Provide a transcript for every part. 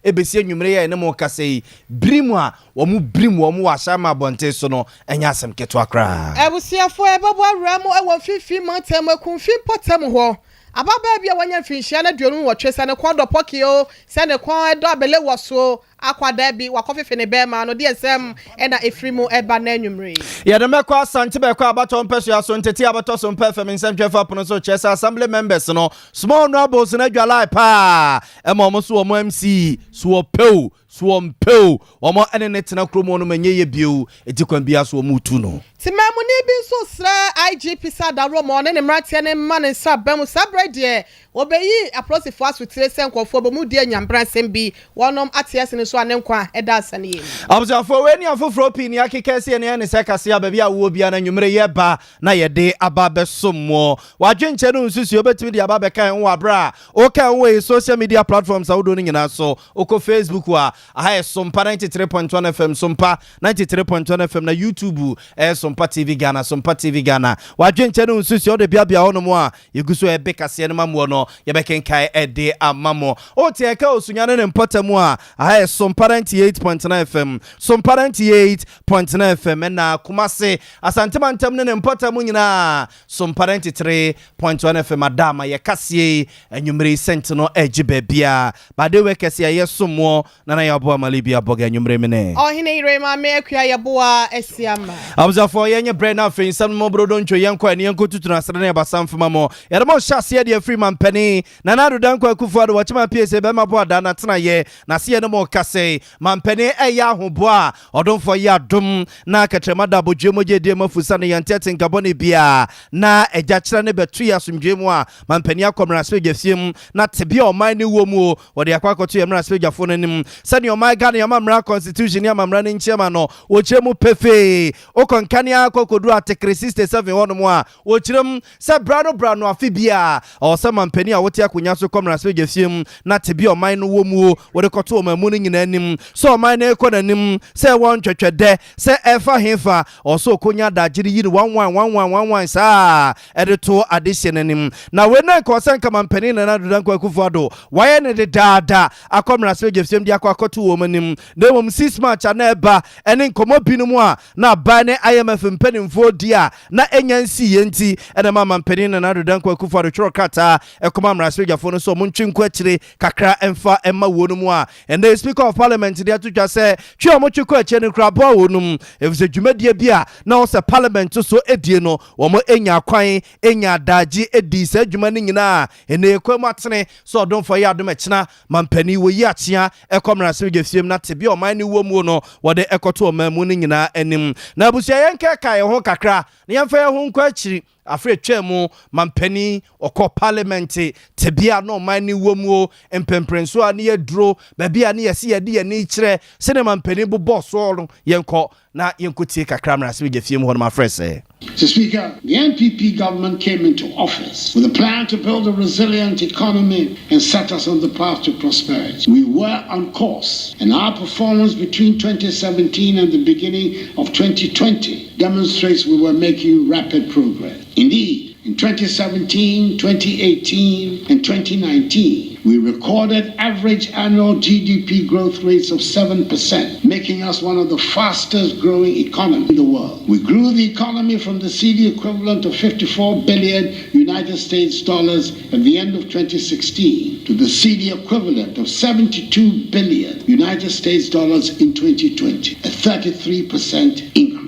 ebesi enwumre ya ne mo kase brimu a wo mu brimu wo mu washama bonte so no enya asem keto akra ebusiafo ebebo awramo ewo fifi mantem akunfi potem ho ababa bia wanya finhia na duonu wo twesa ne kwodo pokio se ne kwon edo abele woso akwada bi wakofefe ne bema no de esem na efrimu eba na anwumre ya de mekwa asante be kwa abato mpeso aso nteti abato so mpefe mensem twefa pono so chesa assembly members no small nobles na dwalai pa emo so wo MC so peu so mpeu omo ene netina kromo no manye ye bio etikwan bia so mutu no timamuni bi so sra IGP sadaro mo ne mratie ne man sa bam sabrede obeyi aprosifo asutire senkofo bomu die nyambransem bi wonom atiase ne so anenkwa eda asane yem abuzafo we ni afofro pin ya kekese ne sekase ya bia wo bia na nwumre ye ba na ye de ababe sommo wadwenche no nsusu obetimi de ababe kan wo abra o kan wo social media platforms awodo nyina so oko Facebook wa aha Sompa 93.1 FM Sompa 93.1 FM na YouTube Sompa TV Ghana Sompa TV Ghana wadwenche no nsusu o de bia hono a yeguso ebe kase ne mamu no ye bekenkai ede amamo o te ka osunyane ne mpotamu a aha Sompa 98.9 FM Sompa 98.9 FM na kumase asante mantem ne mpotamu nyina Sompa 93.1 FM adama ye kase enwumre sentino ejibe bia bade we kase ye somo na ya bo malibia boga enwumre mene ohine irema me akua ye boa esiama abuzafo ye nye brain na fe nsam mo brodo ntwo yenko ani yenko tutuna asre na basamfuma mo ye mo hyase de free man pani na na do danko akufuado wachima pese be ma bo ada na tena ye na se ye no mo kase man pani eya ahobo a odonfo ye adom na katrema da bodwemo de mafusa ne yantete nkabone bia na eja kira ne betu ya asumdwemu a man pani akomra spege fiem na tebia oman ne wo mu wo de akwakoto ye mra spege fo nanim sani oman Ghana ya mamra constitution ya mamra ne nchema no wo chiremu pefe o konkania akokodu atekre 67 wono mu a wo chirem se brano afibia o se man pani a wote akonya so komra spege fiem na tebia oman no wo mu wo de koto oman mu ne nyina anim so oman na ekọ nanim se won twetwede se efa hefa o so konya da giri yiri 1111 sa edito addition anim na we na ko sen kama pani na do danko akufuado waye ne de dada akomra spege fiem dia akoto wo manim na mom 6 match na eba ene nkomo binumu a na ba ne IMF mpanimfo dia na enyansi yenti ene mama mpani na do danko akufuado choro kata ekoma mra spege fo no so montwinko akire kakra emfa emma wonum a and the speaker of parliament dia tutwa se twi omochiko akire ne krabo wonum efise dwumadie bia na o se parliament so edie no wo mo enya kwan enya daji edi se dwuma ne nyina ene ekwam atene so odonfo ya adom akina mampani wo yi achia ekomra spege fiem na tebia oman ne wo mu no wo de ekoto oman mu ne nyina anim na abusia yenke kai ho kakra na yemfa ye ho nkwa akiri afre twemu mampani okọ parliament tebia no man ni womu empemprenso ani eduro ba bia ne yesi ye de ni kire sene mampani bo boss oro yenko na yenkotie kakra mra se gefie mu ho ma frese. Mr. Speaker, the NPP government came into office with a plan to build a resilient economy and set us on the path to prosperity. We were on course, and our performance between 2017 and the beginning of 2020 demonstrates we were making rapid progress. Indeed, in 2017, 2018, and 2019, we recorded average annual GDP growth rates of 7%, making us one of the fastest growing economies in the world. We grew the economy from the CD equivalent of 54 billion United States dollars at the end of 2016 to the CD equivalent of 72 billion United States dollars in 2020, a 33% increase.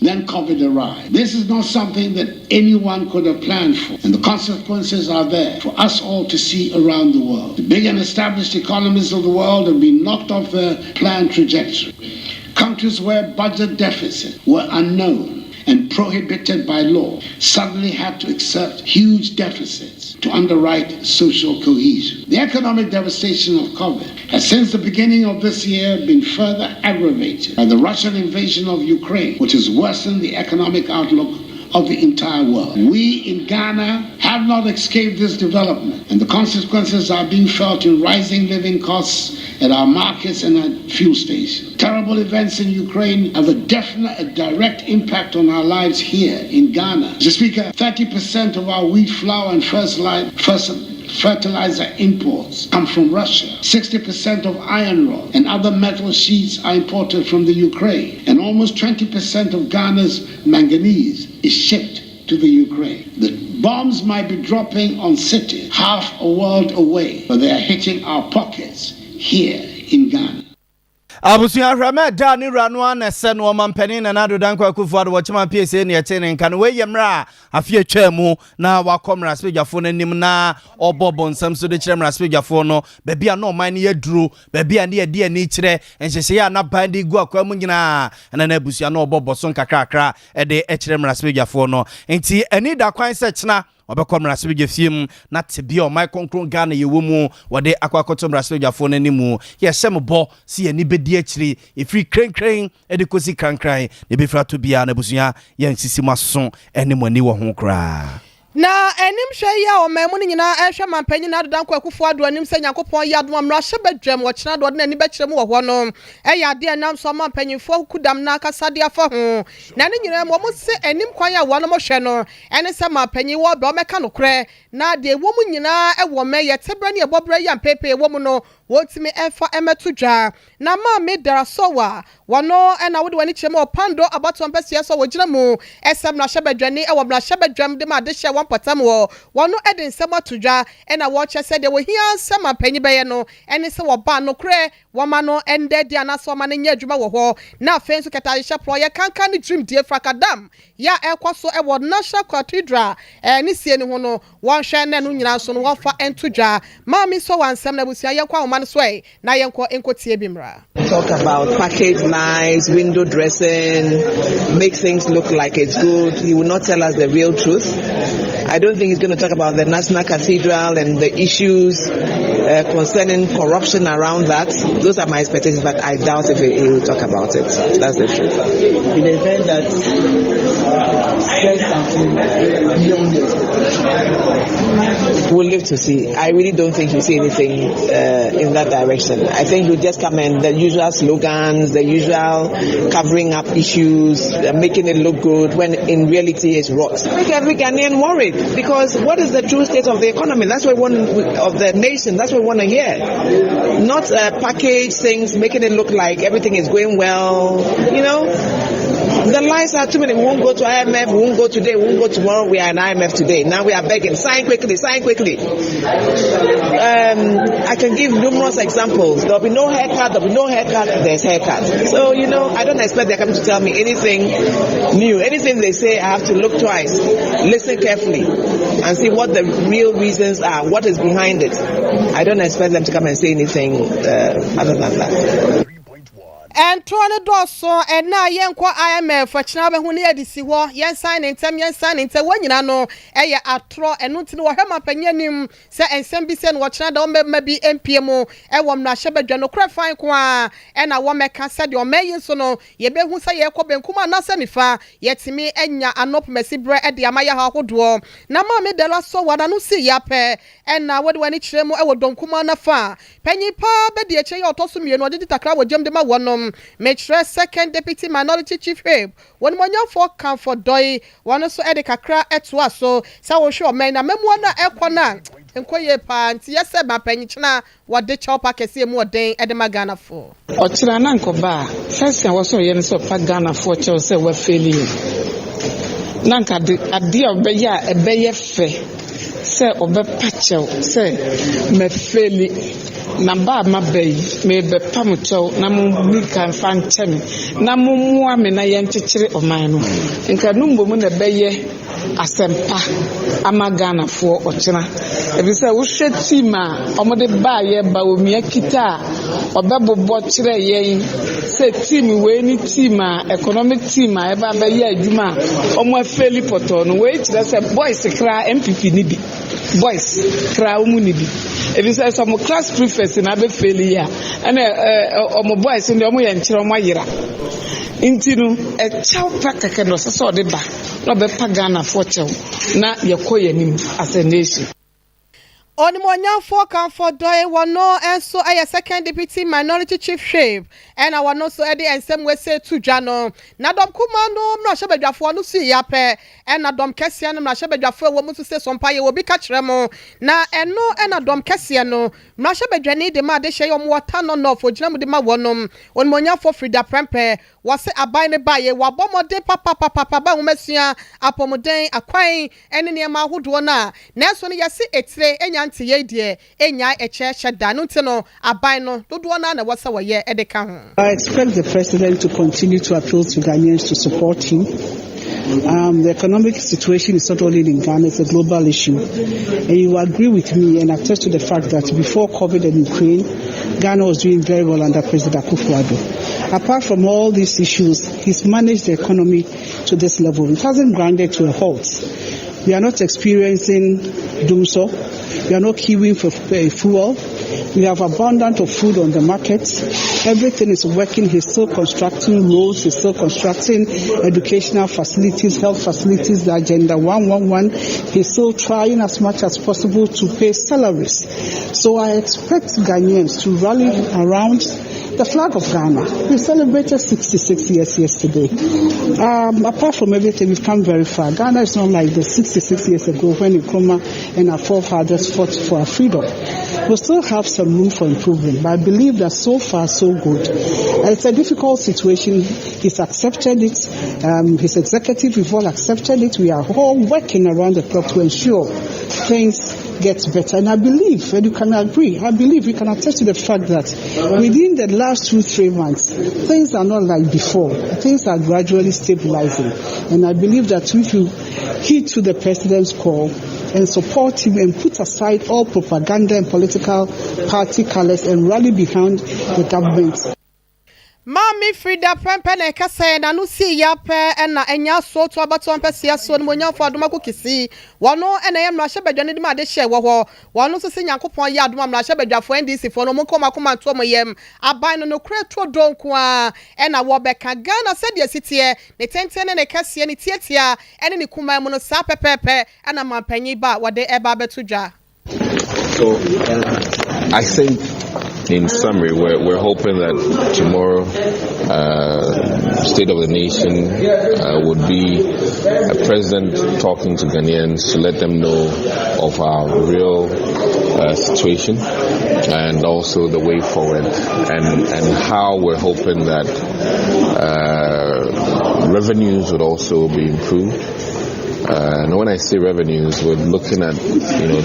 Then COVID arrived. This is not something that anyone could have planned for, and the consequences are there for us all to see around the world. The big and established economies of the world have been knocked off their planned trajectory. Countries where budget deficits were unknown and prohibited by law suddenly had to accept huge deficits to underwrite social cohesion. The economic devastation of COVID has since the beginning of this year been further aggravated by the Russian invasion of Ukraine, which has worsened the economic outlook of the entire world. We in Ghana have not escaped this development, and the consequences are being felt in rising living costs at our markets and at fuel stations. Terrible events in Ukraine have a direct impact on our lives here in Ghana. Mr. Speaker, 30% of our wheat, flour, and fertilizer imports come from Russia. 60% of iron rod and other metal sheets are imported from the Ukraine. And almost 20% of Ghana's manganese is shipped to the Ukraine. The bombs might be dropping on cities half a world away, but they are hitting our pockets here in Ghana. Abusia Rama Dani Ranwa na sen wo mampani na nado dan kwa kufu ado wachima PSA ne yete ne nka no we yemra afie twemu na wakomra spejafo na nim na obobo nsam so de kiremra spejafo no bebia no man ne yaduru bebia ne yede ani kire enhyehye ya na bandi gu akwa mu nyina na abusia no obobo so nkakrakra de ekiremra spejafo no enti ani da kwan se kina obekomra spege fiem na tebia o my konkron Ghana yewomu wode akwakotomra spejafo na nimu ye sembo si ani bedi akiri ifri krenkren edikosi krankran ne befra to bia na busuya ye nsisi maso ene mani wo ho kra na enim hwe ya o memu ni nyina ehwe mampanyi na adodan kwa kufu ado anim se Nyankopon ya adom amra hye badwam wo kina do de ani bekirem wo ho no eya de nam so mampanyifo kudam na akasade afa ho na ne nyina mo se enim kwan ya wo no mo hwe no ene se mampanyi wo be o meka no kre na de wo mu nyina e wo me ye tebra ne ebobra ya mpepe wo mu no wotimi efa emetudwa na ma me darasowa wono ena wode wani kyerem opando abato mpese so wo gina mu esem na hye badwani e wo bra hye badwam de ma de hye wampatam wo wono ede nsem atudwa ena wo kyese de wo hia nsem apanyi beye no ene se wo ba no kre wo ma no ende dia na so ma ne nya adwuma wo ho na afenso keta hye pro ye kankan dream die frakadam ya ekoso e wo national cathedral ni sie ne ho no won hwe ne no nyina so no wo fa entudwa ma mi so wansem na busia ye kwa man sway na yenko enkotie bimra. Talk about package lines, window dressing, make things look like it's good. He will not tell us the real truth. I don't think he's going to talk about the National Cathedral and the issues concerning corruption around that. Those are my expectations, but I doubt if he will talk about it. That's the truth. In the event that we'll live to see. I really don't think you'll see anything in that direction. I think you'll just come in the usual slogans, the usual covering up issues, making it look good when in reality it's rot. Make every Ghanaian worried because what is the true state of the economy? That's what we want of the nation. That's what we want to hear. Not package things, making it look like everything is going well. You know, the lies are too many. We won't go to IMF. We won't go today. We won't go tomorrow. We are in IMF today. Now we are begging. Sign quickly. Sign quickly. I can give numerous examples. There will be no haircut. There will be no haircut. There's haircut. So, you know, I don't expect they're coming to tell me anything new. Anything they say, I have to look twice, listen carefully, and see what the real reasons are, what is behind it. I don't expect them to come and say anything other than that. And Tony Dawson and na yenko IMF for china be hu ne yedisi ho yen sign ntem wanyina no eye atro enu nti no hwema panyanim se ensem bi se no china da o mema bi MPM e wo mna hye badwa no kra fan ko a e na wo meka se de o meyin so no ye be hu se ye kɔ benkuma na se nifa yetimi enya anop mesibre e de amaya ha hodo na ma me dela so wada no si ya pe e na wo de wani kyeremu e wo donkuma na fa panyi pa be de eche ye otoso mienu odidi takra wo jem de ma wonom Metre second deputy minority chief whip when monya for come for doy one so edi kakra etwa so sa wo hwe o men na memu na ekona enkoye pa nti yese ba panyichina wode chopa kese mu oden edi magana fo o kira na nkoba first and was so ye so pa Ghana for che say we failure nanka ade obeya ebeye fe say obepachew say me failure Namba mabay me be pamucho na mu kan fanchem na mu mua me na yenkyekere oman no nka numbo mu na beye asempa amagana fo ochena ebi say wo hwe team a omode ba ye ba omia kita obebobbo kire yen say team we ni team a economic team a eba ba ye adwuma omo afeli poto no we kire say boys kra MPP ni bi boys kra umu ni bi ebi say some class prefects na be failure and omo boys ndi omo ye nkyere omo yira intinu e chaw prakaka no so de ba no be pagana for chaw na ye koyanim as a nation. Onimonyafo kan for doy wano enso a second deputy minority chief shape and I wano so edi ensem we say to jano na dom kuma no mra shebedwafo no si yape and na dom kese no mra shebedwafo wo mu so say Sompa ye wo bi ka kire mo na eno na dom kese no mra shebedwane de ma de hye yom wata no no fo gina mu de ma wonom onimonyafo Frida Prempe wase aban ne baye wabomode papa ba womasua apomoden akwan ene ne ma hodo na so no yesi etire enya nti ye de enya eche da no nti no aban no dodo na wasa waye edeka ho. I expect the president to continue to appeal to Ghanaians to support him. The economic situation is not only in Ghana, it's a global issue. And you agree with me and attest to the fact that before COVID and Ukraine, Ghana was doing very well under President Akufo-Addo. Apart from all these issues, he's managed the economy to this level. It hasn't grounded to a halt. We are not experiencing doomsday. We are not queuing for fuel. We have abundance of food on the market. Everything is working. He's still constructing roads. He's still constructing educational facilities, health facilities, the Agenda 111. He's still trying as much as possible to pay salaries. So I expect Ghanaians to rally around the flag of Ghana. We celebrated 66 years yesterday. Apart from everything, we've come very far. Ghana is not like the 66 years ago when Nkrumah and our forefathers fought for our freedom. We still have some room for improvement, but I believe that so far so good. It's a difficult situation. He's accepted it. His executive, we've all accepted it. We are all working around the clock to ensure things get better. And I believe, and you can agree, I believe we can attest to the fact that within the last 2-3 months, things are not like before. Things are gradually stabilizing. And I believe that if you heed to the president's call and support him and put aside all propaganda and political party colors and rally behind the government. Mami Frida Prempe na kase na no si yape na enya so to abato ampese so no nyafo adoma kokisi wono na ye mrahye badwane de ma de hye wo ho wono so se Nyankopon ye adoma mrahye badwafo NDC fo no mo koma to mo yem aban no kure to donko a na wo beka Ghana se de sitie ne tentene ne kase ne tietia ene ne kuma mu no sa pepepe na mampanyi ba wo de eba betudwa. So I think in summary, we're hoping that tomorrow, State of the Nation would be a president talking to Ghanaians to let them know of our real situation and also the way forward and how we're hoping that revenues would also be improved. And when I say revenues, we're looking at,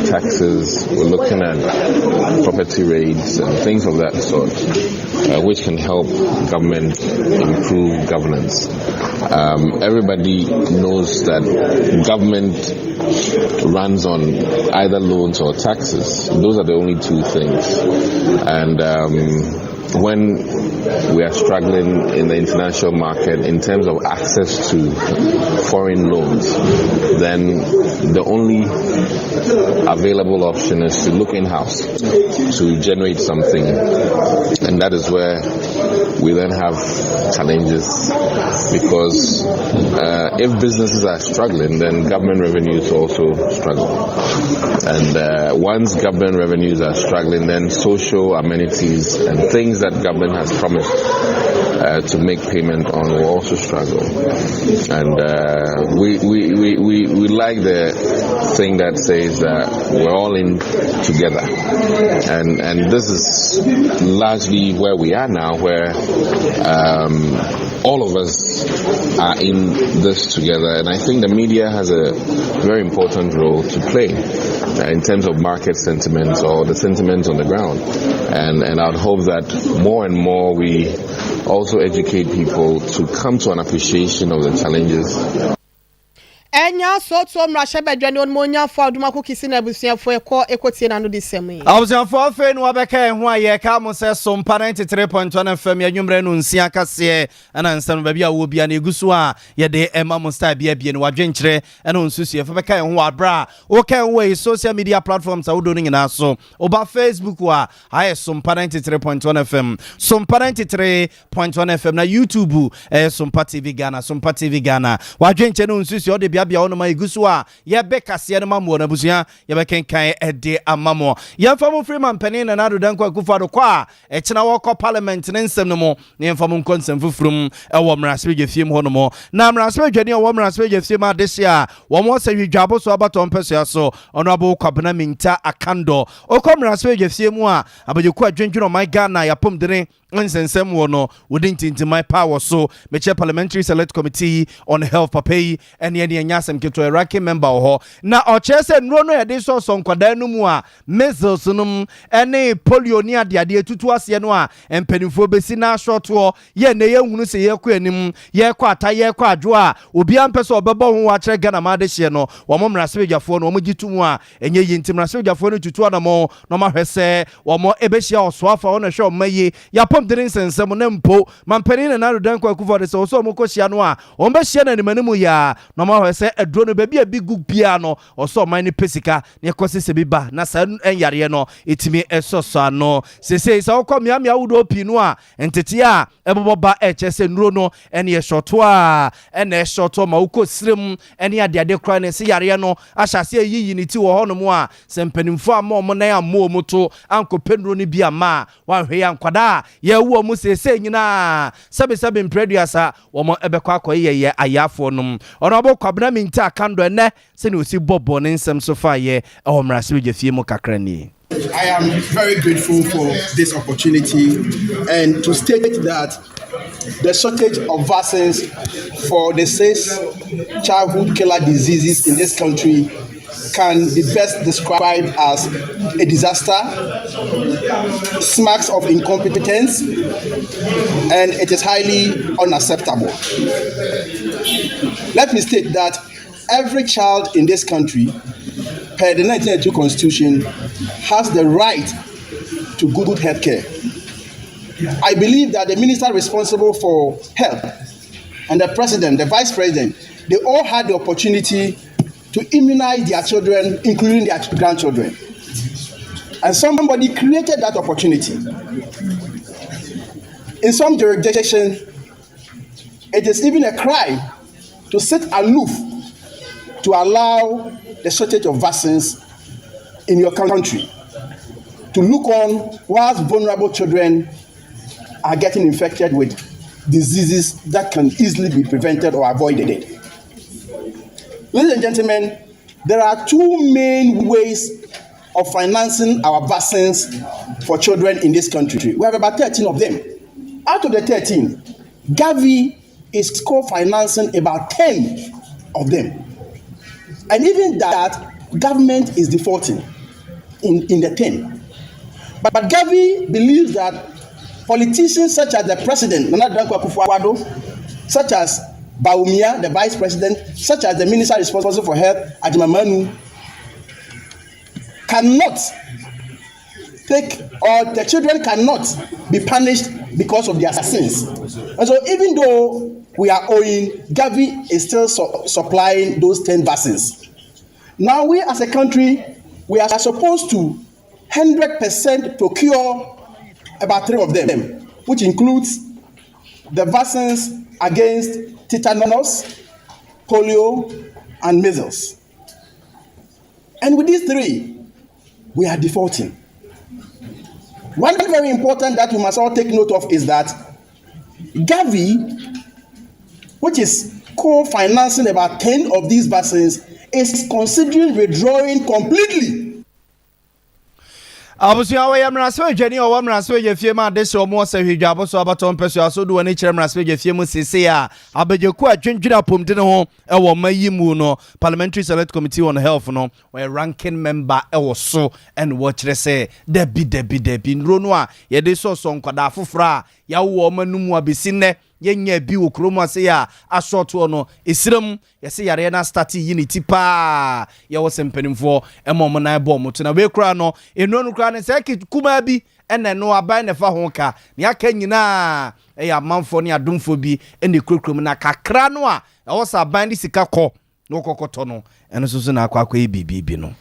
taxes, we're looking at property rates and things of that sort, which can help government improve governance. Everybody knows that government runs on either loans or taxes. Those are the only two things. And when we are struggling in the international market in terms of access to foreign loans, then the only available option is to look in-house to generate something. And that is where we then have challenges, because if businesses are struggling, then government revenues also struggle. And once government revenues are struggling, then social amenities and things that government has promised to make payment on will also struggle. And we like the thing that says that we're all in together. And this is largely where we are now, where all of us are in this together. And I think the media has a very important role to play in terms of market sentiments or the sentiments on the ground. And I'd hope that more and more we also educate people to come to an appreciation of the challenges. Enya so to mrahye badwane on monya fo aduma ko kisi na busuafo ekotie na no disemi. Abusuafo afa no abeka ho aye ka mo se Sompa 93.1 FM yanwumre no nsia kase ana nsam ba bia wo bia na egusu a ye de ema mo star bia bia no wadwenkyere ana onsusu afa beka ho abra wo kan wo social media platforms awodo no nyina so oba Facebook wa aye Sompa 93.1 FM Sompa 93.1 FM na YouTube Sompa TV Ghana Sompa TV Ghana wadwenkyere no onsusu o de bia bia ono ma igusu a ye be kase no mamu na busua ye be kenkan ede amamo ye mfa mo Freeman Penny na Nadu Dankwa Akufo-Addo kwa e kina woko parliament ne nsem no mo ne mfa mo nkonsem fufurum e wo mrasbe gefiem ho no mo na mrasbe dwani wo mrasbe gefiem adehye a wo mo se hwidwabo so abato mpesua so ono abo kwabena minta akando okom mrasbe gefiem a abajeku adwendweno my Ghana ya pom dene nsensem wo no wodin tinti my power so meche Parliamentary Select Committee on Health papai ene ene nyasem keto ranking member ho na ochese nro no yede so nkwada no mu a measles num ene polio ni ade tutu ase no a empanimfo besi na shortwo ye ne ye hunu se ye kɔ anim ye kɔ ata ye kɔ adwo a obi ampeso obebo ho wa kire Ghana ma de hye no wo mo mrasebejafo no wo gitu mu a enye yinti mrasebejafo no tutu anamo no ma hwese wo mo ebehia osoafa wo no hwe omaye ya pom drin sensem ne mpo mampani na Nadu Dankwa Akufo-Addo se so mo kɔhia no a wo behia na nimanimu ya no ma hwese eduro no baby a big bia no oso man ni pesika ne kɔse bi ba na sa enyare no etimi esoso no sese sa wokɔ miamia wudo pi no a entete a eboboba echese nuro no ene ye shoto a ene shoto ma ukɔ srem ene ade kra ne se yare no ahyase yiyi ni ti wo ho no mu a sempanimfo ama omo na ammo omuto ankɔ nuro ni bia ma wa hwe ya nkwada ye wo mu sese nyina sebe mpreduasa wo mo ebekɔ akɔ ye ayafo nom ono abo kwabena minta akando ene se ne osi bobo ne nsem so fa ye ewo mrase bejafie mu kakra ni. I am very grateful for this opportunity and to state that the shortage of vaccines for the 6 childhood killer diseases in this country can be best described as a disaster, smacks of incompetence, and it is highly unacceptable. Let me state that every child in this country, per the 1992 Constitution, has the right to good health care. I believe that the minister responsible for health and the president, the vice president, they all had the opportunity to immunize their children, including their grandchildren. And somebody created that opportunity. In some jurisdictions, it is even a crime to sit aloof to allow the shortage of vaccines in your country, to look on whilst vulnerable children are getting infected with diseases that can easily be prevented or avoided. Ladies and gentlemen, there are 2 main ways of financing our vaccines for children in this country. We have about 13 of them. Out of the 13, Gavi is co-financing about 10 of them. And even that, government is defaulting in the 10. But Gavi believes that politicians such as the president, Nana Dankwa Akufo-Addo, such as Baumia, the vice president, such as the minister responsible for health, Ajimamanu, cannot take, or the children cannot be punished because of their sins. And so even though we are owing, Gavi is still supplying those 10 vaccines. Now we as a country, we are supposed to 100% procure about 3 of them, which includes the vaccines against tetanus, polio, and measles. And with these 3, we are defaulting. One thing very important that we must all take note of is that Gavi, which is co-financing about 10 of these vaccines, is considering withdrawing completely. Abusia wa yamraswe jeni o wamraswe je fie ma de so mo se hwidwabo so abaton peso aso do woni kire mraswe je fie mu sese a abejeku adwendwira pomde ne ho e wo mayimu no Parliamentary Select Committee on Health no we ranking member e wo so and wo kire se debi nro no a ye de so nkwada afofra ya wo manumu abesi ne yenya bi wo kromo ase ya ashoto no esirem yese yare na start unity pa ya wo sempanimfo emom na ebo mo to na we kura no enu kura ne se kuma bi ene no aban ne fa ho ka ne aka nyina ya manfo ne adomfo bi ene kurokrom na kakra no a wo sa aban di sika kɔ no kokoto no eno so na akwa bibi no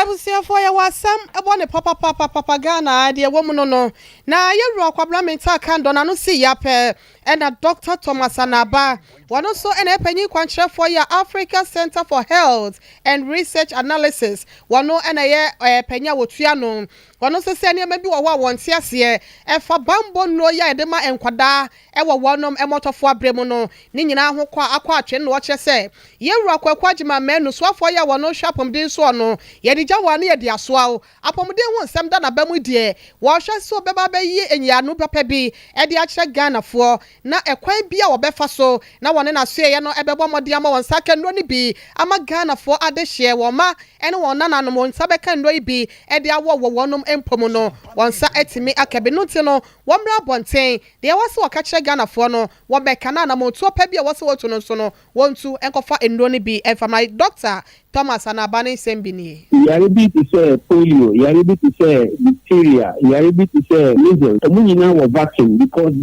Ebusiafo ya wasam ebo ne papa Ghana de womu no na yewura Parliamentary kan do na no si yape na Dr. Thomas Anaba wano so na epanyi kwankyerefo ya Africa Center for Health and Research Analysis wano na ye panya wotua no wano so se ne bi wo wonte ase efa bambo no ya edema enkwada ewo wonom emotofo abremu no ni nyina ho kwa akwa atwe no che se yewura kwakwagima menu soafo ya wano shapom din so no ye di jawa ne ye di asoa o apomden ho nsem da na bamu die wo hwe so beba be yi enyanu papa bi e di akye Ghana fo na ekwan bia wo befa so na wone na so ye no ebebo mode ama won saka ndo ni bi ama Ghana fo ade hye wo ma ene won na nanom won sabeka ndo bi e di awo wo wonom empom no won sa etimi akabe no ti no wo mra bonten de wose wo ka kire Ghana fo no wo beka na na mo to pa bia wose wo to no so no wontu enkofa ndo ni bi e fa my doctor Thomas Anabani Sembini. Yaribi to say polio, Yaribi to say diphtheria, Yaribi to say measles. Omunina was vaccine because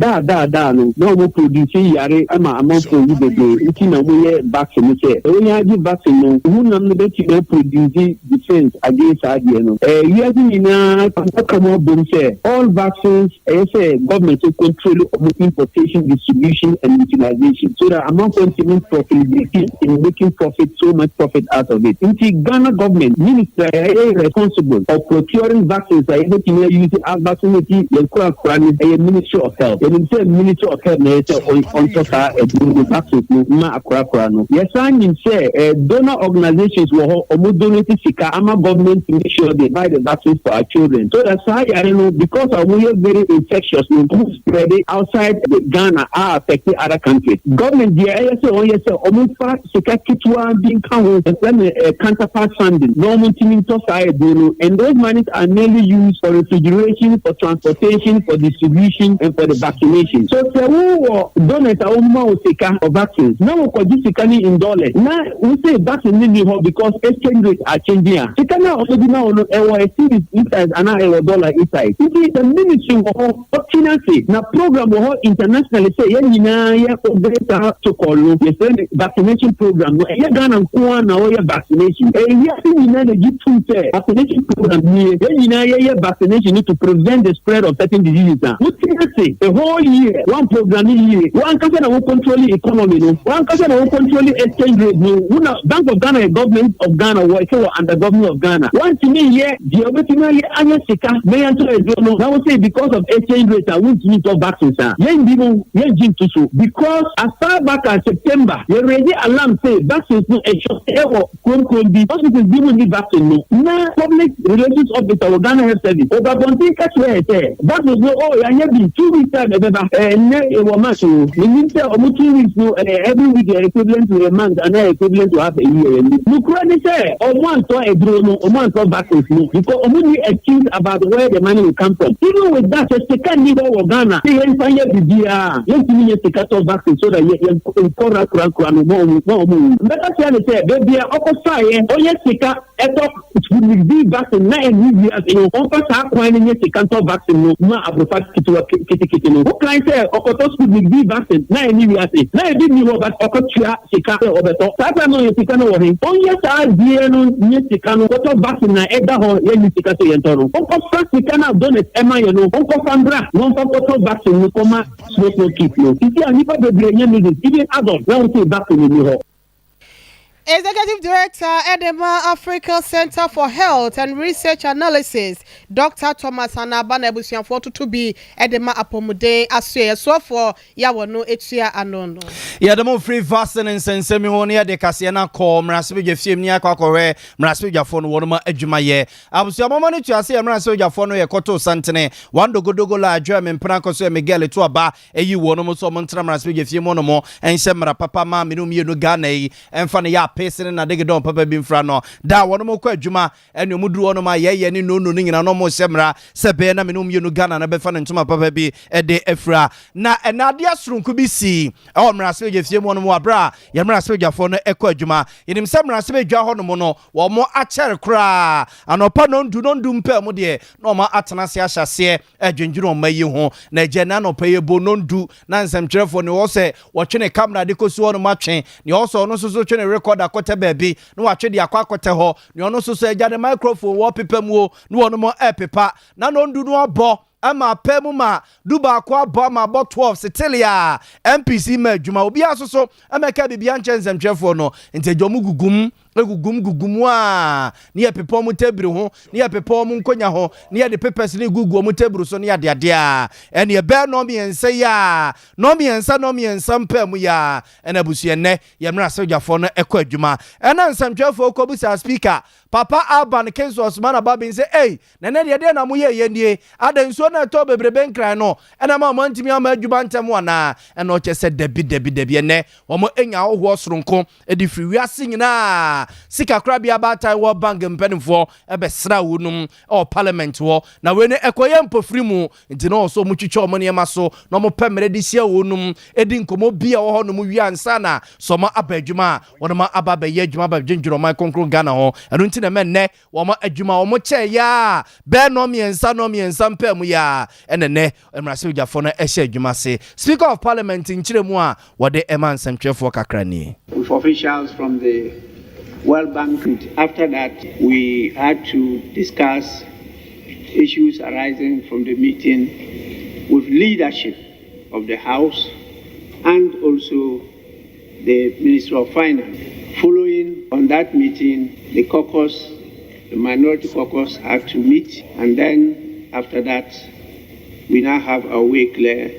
no more producing Yari amount for you the Uchina vaccine. Say, when you have vaccine, no, who number that produce defense against Adiano. You have in all vaccines, say government to control importation, distribution, and utilization. So that amount of profitability in making profit, so much profit out of it. In the Ghana government, minister is responsible for procuring vaccines. I able to use vaccinity the Ministry of Health. And the Ministry of Health on top the vaccines. Yes, I mean say donor organizations will donate Sika ama government to make sure they buy the vaccines for our children. So that's why I don't know because we are very infectious, we spread it outside Ghana are affecting other countries. Government the ISO Sika kitwa being counterpart funding, normal teaming to side, and those monies are mainly used for refrigeration, for transportation, for distribution, and for the vaccination. So, who donate our Sika or vaccines? Now, we could Sika in dollars. Now, we say vaccine because exchange rates are changing. Sika now already now a series inside and a dollar inside. It is the Ministry of Finance. Now, program internationally say, to call the vaccination program. Ghana now vaccination. We are seeing the vaccination program here. Vaccination to prevent the spread of certain diseases. What can I say? The whole year, one program here, one country will control the economy, one country will control the exchange rate. Bank of Ghana, government of Ghana, and the government of Ghana. One to me here, the originally Sika may answer I would say because of exchange rate, I won't need to vaccines. Because as far back as September, the already alarm say vaccines no a short the hospital given the vaccine no. Now public relations officer of Ghana Health Service. Over Bontin catch where it is. That was no I have been 2 weeks time and a woman so the minister of 2 weeks no every week they are equivalent to a month and they are equivalent to half a year. Look what they say one saw a drone or one saw vaccines no because only accused about where the money will come from. Even with that the second leader of Ghana they can find the idea. Let's see the cut of vaccine so that you can correct more. Better say baby fire or yes Sika etop would be vaccine na and years on pass acquiring yes cancer vaccine no ma aprofact kitty no who can say okotos would be vaccine na and years na be me but okotua Sika obeto tata no yes Sika no worry on yes idea no yes Sika no what vaccine na eda ho yes Sika to yentoro on pass Sika na donate ema you know on kofandra no for vaccine no come smoke no keep no if you nipa bebre nya me even adult na say vaccine ni ho. Executive Director, Edema Africa Center for Health and Research Analysis, Dr. Thomas Anaba Nebusian for to be Edema Apomude Asue so for Yawano Etia Anono. Yadamo free vaccine and semi honia de Cassiana call Mrasbija Fimnia Kakore, Mrasija phone Wonoma Ejumaye. I was your moment to say Mrasija phone a Koto Santene, one do Godogola, German Prancos Miguel to a bar, a you wonomo so Montra Mrasija Fimonomo, and Semra Papa Minumi no Gane, and Fanny Pacing na dege don papa bin fra no da wono mo kwa adwuma ene omuduru wono ma ye ne no nyina no mo semra sebe na menum yenu Ghana na befa ne ntoma papa bi ede efra na enade asurunku bi si o mra se je fie mo no mo abra ye mra se jafo no ekwa adwuma yenim semra se bedwa ho no mo no wo mo achere kra anopa no ndu mpa mo de no ma atena se ahyase adwendwuru ma yi ho na je na no paye bo no ndu na nsem kyerefo ne wo se wo twene camera de kosu wono ma twen ne wo so no so twene record da kote baby no watwe de akwa kote ho ne ono so agya de microphone wo pepa mu o no ono mo pepa na no ndu no abo ama pemu ma duba kwa ba ma bo 12 setilia MPC ma adwuma obi asoso ameka bibia nchensem twefo no ntejomu gugum a ne ye pepa mu tebiri ho ne ye pepa mu nkonya ho ne ye de papers ne gugu mu tebiri so ne ye de a ene ye be no me ense ya no me ensa mpam ya ena busu ene ye mra sojafo no ekọ adwuma ena nsantwefo ko busa speaker Papa Alban Kings Osman Ababin say, hey, nene de na mu ye nie adanso na to bebrebe nkran no ena ma mantimi ama adwuma ntem wana ena o chese debi ene wo mo enya wo soronko e di free wiase nyina sika krabia batai wo bank mpanimfo ebe sra wonum o parliament wo na we ne ekoye mpofiri mu nti no so mu twitwa mo ne maso no mo pemere di sia wonum edi nkomo bia wo ho no mu wi ansa na so ma abadwuma wona ma ababe ye adwuma ba dwendworo man konkro Ghana ho enu na menne woma adwuma wo mo che ya be no miensa mpam ya enene emrase ujafo no ehye adwuma se Speaker of Parliament nchire mu a wode eman samtwefo kakra ni with officials from the World Bank. After that we had to discuss issues arising from the meeting with leadership of the House and also the Minister of Finance. Following on that meeting, the minority caucus had to meet, and then after that, we now have a week clear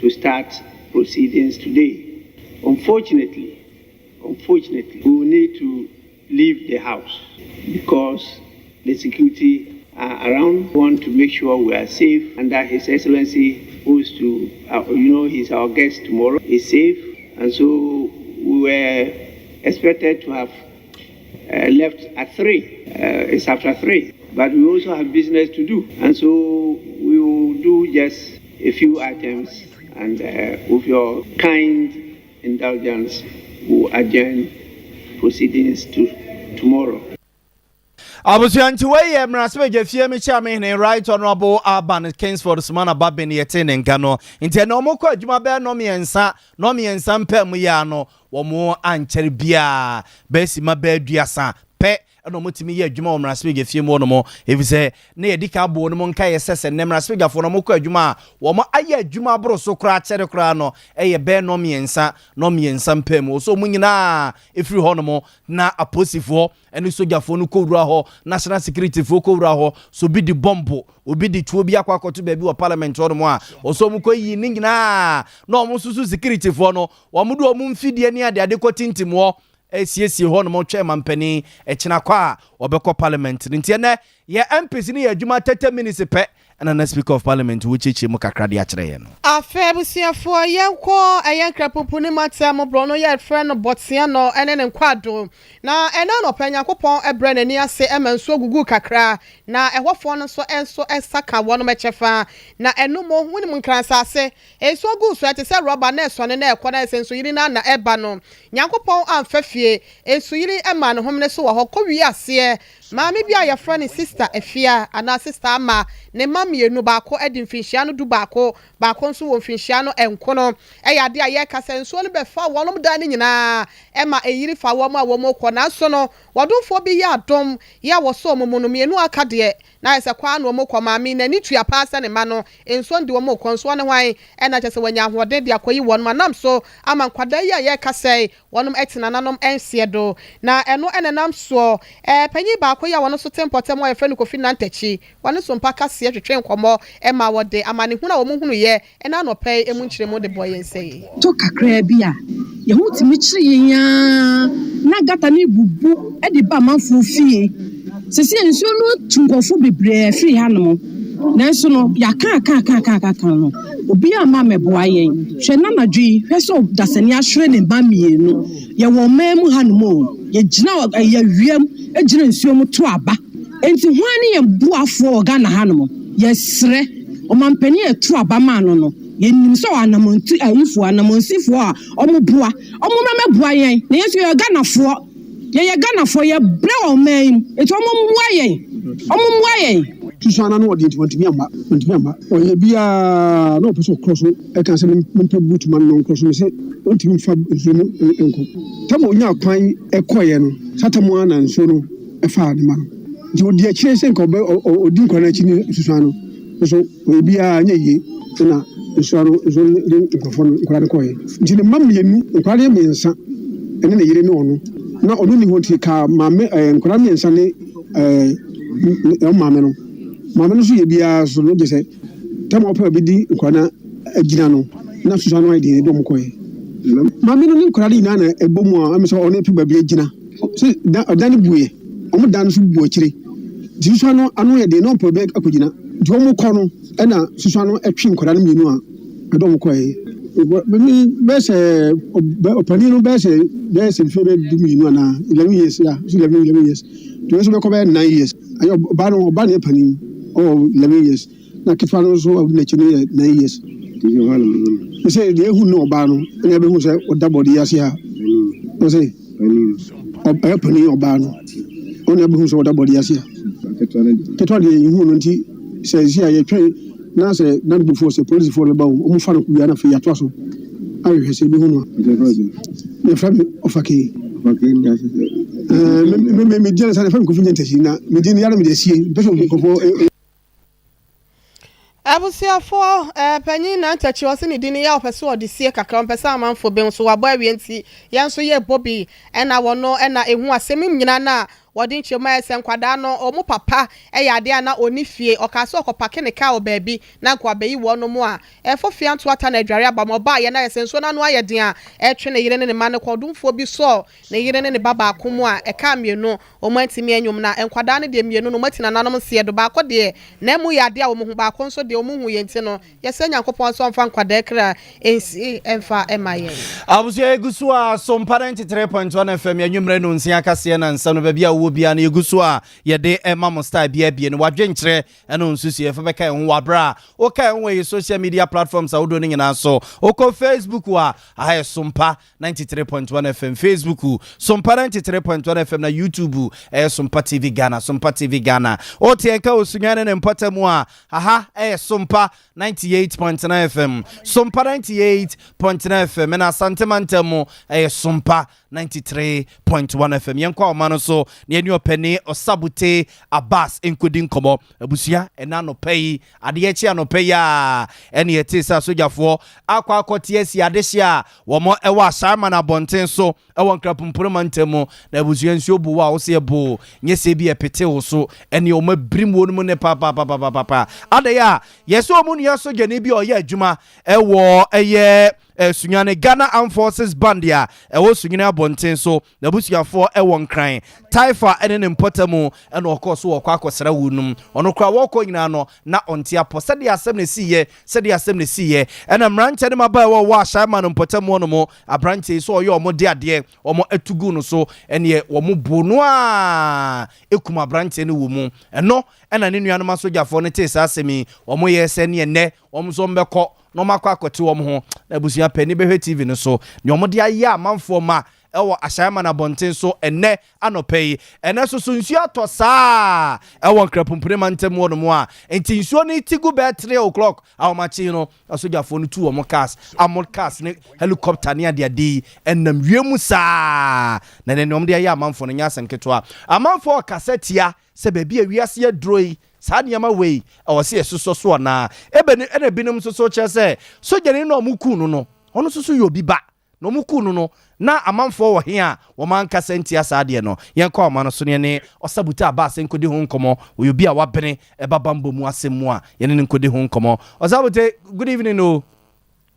to start proceedings today. Unfortunately, we will need to leave the house because the security are around. We want to make sure we are safe, and that His Excellency, who is he's our guest tomorrow, is safe, and so we were expected to have left at 3. It's after 3. But we also have business to do. And so we will do just a few items. And with your kind indulgence, we'll adjourn proceedings to tomorrow. Abusuanti weye mrasbeje fie me chairman ne right honorable Alban Kingsford Smana Babin yete ne nkano nti na omokọ adwuma be no miensa mpam ya no wo mo ankyere bia besi ma ba aduasa pe eno motimi ye adwuma omrasbeje fie mo no mo efise na ye dika bo no mo nka ye sese ne mrasbeje fo no mokọ adwuma wo mo aye adwuma bro so kra kyere kra no eye be no miensa mpam so mo nyina efiri ho no mo na aposifo eni sojafo no kowura ho national security fo kowura ho so bi di bombo obi di tuo bi akwakoto ba bi wo parliament ho no mo a so mo koyi ni nyina na o mo susu security fo no wo mo do o mo mfidie ni ade kotintim ho esiesie ho no mo twa mampani ekina kwa obekọ parliament nti ene ye MPs ni ye adwuma 30 minutes pe and the Speaker of Parliament wuchichi mu kakra de akere ye no afebusiafo yenko ayankrapopu ni matem bro no ye friend no botia no ene ne nkwado na ene no panyakopon ebre nani ase emanso gugu kakra na ehwofo no so enso esaka wono mechefa na enumo woni mu nkransa ase enso gu so ete se rubber na eso ne na ekona esenso yiri na eba no nyankopon amfafie enso yiri ema no homne so wo hokwi ase maami bia ya friend sister efia ana sister ama ne mamienu baako edi mfinhia no du baako nso wo mfinhia no enkono eyade aye kasa nso no be fa wonom da ne nyina ema eyiri fa wo ma wo mokọ na so no wodumfo bi ya dom ya wo so momono mienu aka de na ese kwa no mokọ maami na ni tua paasa ne ma no enso ndi wo mokọ nso ne hwan ena chese wanya hode de akoyi won manam so ama nkwada ya ye kasa wonom etina nanom ensie do na eno enenam so panyi baako ya wono so tempotem wo efre no kofi nantachi wono so mpaka se twetwe nkomo ema wode amane huna wo muhunu ye ena no pay emu nkyeremu de boy ensei to kakra bia ye hu timi kyire yenya na gata ni bubu e de ba manfo fie sesi enso no tunkofo bebre firi hanom nanso no ya kan no obi ama meboa yen hwe na nadwi hwe so dasani ahwere ne ba mienu ye wo memu hanom ye gina ye wiem e gina nsuo mu to aba enti hwan ye buafo Ghana hanom ye sre o mampani e to aba ma no ye nim so anamonti ayifo anamonsifo a omobua omomamebua yen na yeso ye Ghana fo ye bre o man enti omomua yen susana no odi ntimi amba oye bia no person cross e kan se mempe boot man no cross me se ntimi fa nsuno enko tamo onya kwan ekoye no satamu ana nso no e fa de ma no di odi akire se nko odi nkwana achi ni susana no so oye bia nya yi na susana zo de nkofo no nkwana koye nti ne mam yenu nkwana mensa ene ne yire ne ono na ono ni hoti ka mame nkwana mensa ne mame no so ye bia so no je se tam opa bi di nkwana agina no na so no ide do mkoye mame no ni nkwana di na ebomu a am so ono pe ba bi agina so dan buye omo dan so bu akire di so no anu ye de no pe ba akogina di omo ko no na so no atwi nkwana no mienu a do mkoye me be se opani no be se fe be di mienu na 11 years ya so 11 years to so be ko be 9 years ayo ba no pani 11 years na kitwa so na chine 9 years you say the who know ba no na be hu say oda body ya sia you say ayo pani oba no ona be hu say oda body ya sia kitwa de hu no nti say sia ye twen na say na do for say police for ba o mu fa no ku ya na fe ya to so ayo hwese be hu no the family of okay me jere sa na fam ko finya tashi na me din yara me de sie person ko fo abusiafo panyin na ntachi wose ne din ya opese odi sie kakra mpesa amanfo be nso wabo awie nti yanso ye bobi ena wono ena ehu asem nyina na wodi nchema ese nkwada no omu papa eyade ana onifie okaso okopake ne ka obabi na kwa beyi wono mu a efofie anto ata na adware abamo ba ye na yesenso na no ayeden a etwe ne yire ne ma ne kodumfo bi so ne yire ne baba akomu a eka mienu omantimi anyum na nkwada ne de mienu no matina nanom se do ba ko de na mu yade a omu hu ba ko nso de omu hu ye nti no yese nyankopon so mfa nkwada ekra ensi emfa emaye abusia egusu a Sompa 93.1 FM anyumre no nsia kase na nsa no ba bia bia na egusu a ye de emam star bia no wadwenkyere eno nsusu ye fa beka ho wabra o ka ho ye social media platforms awodo ne nyina so o ko Facebook wa ahe Sompa 93.1 FM Facebook Sompa 93.1 FM na YouTube Sompa TV Ghana o tienka osunyane ne mpatamu a aha Sompa 98.9 FM Sompa 98.9 FM na santemantemu Sompa 93.1 FM yenkwa omano so ne eni openi osabute Abbas enkodi nkomo abusia ena no pay ade echi anope ya ene etisa sojafo akwa akote esi adehia womo ewa asama na bonten so ewo nkrapumpuruma ntemu na abusia nsuo bu wa wo se bu nyese bi epete wo so ene o mabrim wonu mu ne papa ade ya yeso omu nua soja ne bi oye adwuma ewo eye sunyane Ghana Armed Forces Band ya ewo sunyane abonten so na busuafo ewo nkran taifa ene ne mpotemu ene okoso wo kwa akosra wunum ono kra woko nyina no na onte apo sede asem ne siye ene mranche ne maba ewo wa shaima no mpotemu no mo abranche so oyo omo de ade omo atugu no so ene wo mo bonu a ekuma abranche ne wo mu eno ena ne nuanu masojafo ne tesa asemi omo yese ne ene omo so mbekọ no makwa akote wo ho na busia pani behwe TV no so ne omo de aye amanfo ma ewo ashayama na bonten so enne anopei enne so nsu atosa ewo nkrapumpurema ntem wo no mo a enti nsu no tigu be 3 o'clock awmachi no asojafo no tu wo cars amol cars ne helicopter ne ade ade ennam wiemu saa na ne omo de aye amanfo no nya sanketo a amanfo kasetia se baby awiase adroi Sanyama way, or see a so na ebe ene binum so chese so jeni no mukunu no ono so yo bi ba no mukunu no na amanfo wo hia wo man kasenti asade no yenko ma no so ne osabuta Abbas nkodi ho nkomo wo yo bi a wabene e babambo mu asemu a yene nkodi ho nkomo osabute good evening no